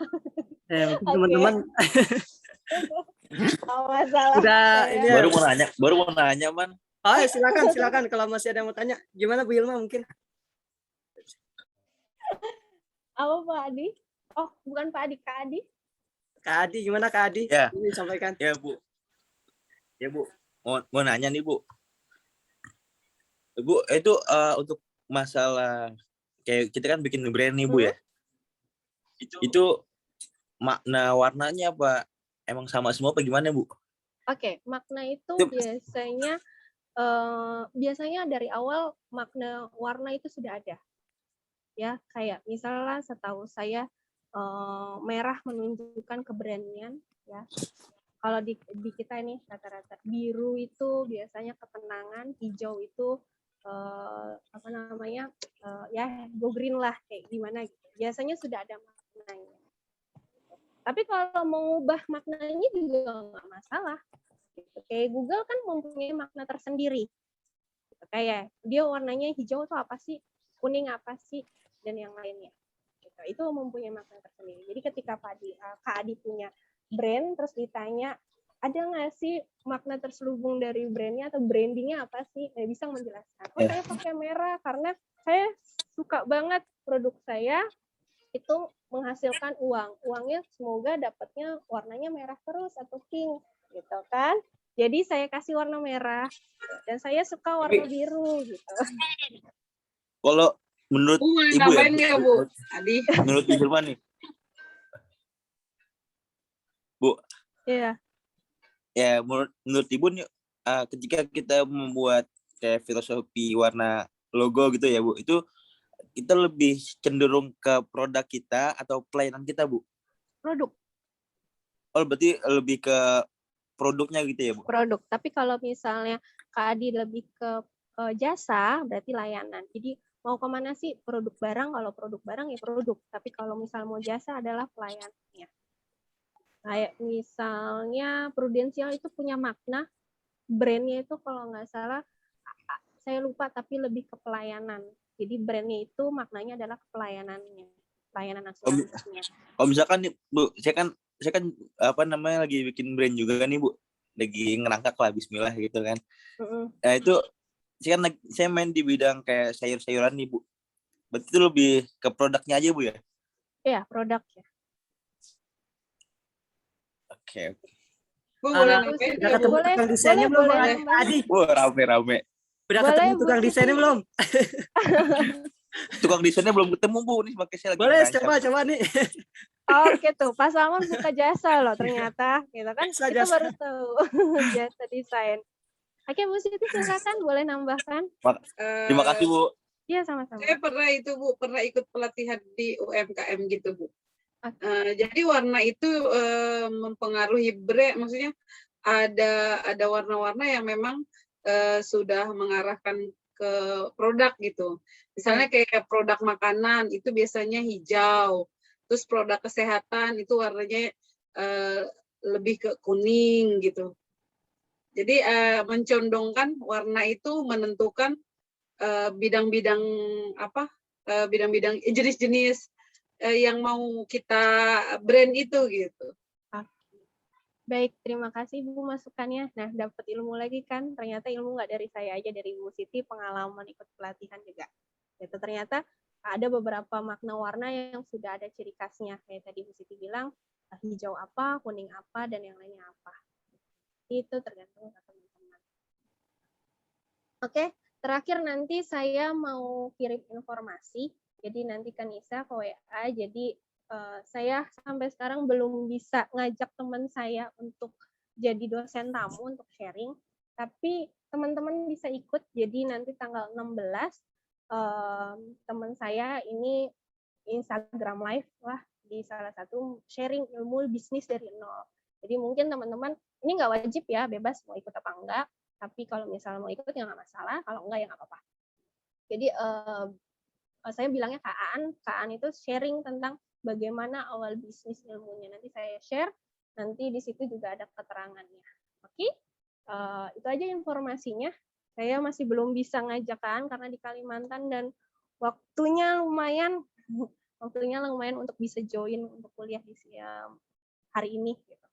Teman-teman Oh, masalah. udah ini baru mau nanya Man. Oh, silakan kalau masih ada yang mau tanya. Gimana Bu Hilma mungkin? Apa Pak Adi? Oh, bukan Pak Adi, Kak Adi. Kak Adi, gimana Kak Adi? Ya. Ini sampaikan. Ya Bu. Ya Bu. Mau nanya nih Bu. Bu, itu untuk masalah kayak kita kan bikin brand nih Bu ya. Itu makna warnanya apa? Emang sama semua apa gimana Bu? Oke, makna itu Itu- biasanya dari awal makna warna itu sudah ada. Ya, kayak misalnya setahu saya merah menunjukkan keberanian ya. Kalau di kita ini rata-rata biru itu biasanya ketenangan, hijau itu apa namanya ya go green lah kayak gimana gitu. Biasanya sudah ada maknanya. Tapi kalau mengubah maknanya juga nggak masalah. Gitu. Kayak Google kan mempunyai makna tersendiri. Gitu. Kayak dia warnanya hijau itu apa sih, kuning apa sih, dan yang lainnya. Gitu. Itu mempunyai makna tersendiri. Jadi ketika Kak Adi punya brand, terus ditanya, ada nggak sih makna terselubung dari brandnya atau brandingnya apa sih? Bisa menjelaskan. Oh, saya pakai merah karena saya suka banget produk saya itu menghasilkan uang. Uangnya semoga dapatnya warnanya merah terus atau pink, gitu kan? Jadi saya kasih warna merah dan saya suka warna biru, gitu. Kalau menurut Bu, mau Ibu nambahin nggak Bu? Adi. menurut Bu Hilma nih. Bu, Iya. ya menurut Ibu nih ketika kita membuat kayak filosofi warna logo gitu ya Bu, itu kita lebih cenderung ke produk kita atau pelayanan kita Bu? Produk. Oh, berarti lebih ke produknya gitu ya Bu? Produk. Tapi kalau misalnya Kak Adi lebih ke jasa, berarti layanan. Jadi mau kemana sih produk barang? Kalau produk barang ya produk. Tapi kalau misal mau jasa adalah pelayanannya. Kayak misalnya Prudensial itu punya makna, brandnya itu kalau nggak salah, saya lupa tapi lebih ke pelayanan. Jadi brandnya itu maknanya adalah pelayanannya, pelayanan asuransinya. Kalau misalkan nih Bu, saya kan apa namanya lagi bikin brand juga nih Bu, lagi ngerangkak lah Bismillah gitu kan. Nah itu saya main di bidang kayak sayur-sayuran nih Bu. Berarti itu lebih ke produknya aja Bu ya? Iya, produk ya. Oke. Bu, boleh Aku nambahin sih- Udah nggak Bu? ketemu Boleh, tukang desainnya boleh, belum boleh Bang nambahin. Adi? Wah, rame-rame. Udah Boleh, ketemu Bu tukang Siti. desainnya belum? Tukang desainnya belum ketemu Bu, nih makanya saya lagi Boleh, ngerancang. coba nih. Oke tuh, Pak Salmon buka jasa loh ternyata, gitu kan? Jasa, Kita jasa. baru tahu jasa desain. Oke, Bu Siti silakan boleh nambahkan. Terima kasih Bu. Iya, sama-sama. Saya pernah itu Bu, pernah ikut pelatihan di UMKM gitu Bu. Oke. Jadi warna itu mempengaruhi brand, maksudnya ada warna-warna yang memang sudah mengarahkan ke produk gitu. Misalnya kayak produk makanan itu biasanya hijau, terus produk kesehatan itu warnanya lebih ke kuning gitu. Jadi mencondongkan warna itu menentukan bidang-bidang bidang-bidang jenis-jenis yang mau kita brand itu gitu. Baik, terima kasih Bu masukannya. Nah, dapat ilmu lagi kan? Ternyata ilmu nggak dari saya aja, dari Bu Siti, pengalaman ikut pelatihan juga. Gitu, ternyata ada beberapa makna warna yang sudah ada ciri khasnya. Kayak tadi Bu Siti bilang, hijau apa, kuning apa, dan yang lainnya apa. Itu tergantung teman-teman. Oke, terakhir nanti saya mau kirim informasi. Jadi nanti kan Nisa ke WA, jadi saya sampai sekarang belum bisa ngajak teman saya untuk jadi dosen tamu untuk sharing, tapi teman-teman bisa ikut. Jadi nanti tanggal 16 teman saya ini Instagram live lah di salah satu sharing ilmu bisnis dari nol. Jadi mungkin teman-teman ini nggak wajib ya, bebas mau ikut apa enggak. Tapi kalau misalnya mau ikut ya nggak masalah, kalau enggak ya nggak apa-apa. Jadi saya bilangnya Kak Aan itu sharing tentang bagaimana awal bisnis ilmunya. Nanti saya share, nanti di situ juga ada keterangannya. Oke, itu aja informasinya. Saya masih belum bisa ngajak Kak Aan karena di Kalimantan dan waktunya lumayan untuk bisa join untuk kuliah di hari ini. Gitu.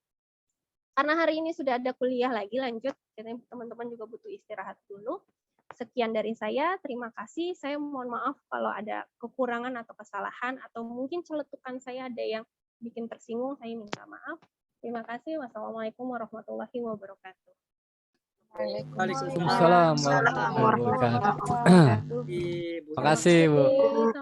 Karena hari ini sudah ada kuliah lagi lanjut, jadi teman-teman juga butuh istirahat dulu. Sekian dari saya, terima kasih. Saya mohon maaf kalau ada kekurangan atau kesalahan, atau mungkin celetukan saya ada yang bikin tersinggung, saya minta maaf. Terima kasih. Wassalamualaikum warahmatullahi wabarakatuh. Waalaikumsalam Waalaikumsalam warahmatullahi wabarakatuh. Ibu. Terima kasih, Bu. Oke,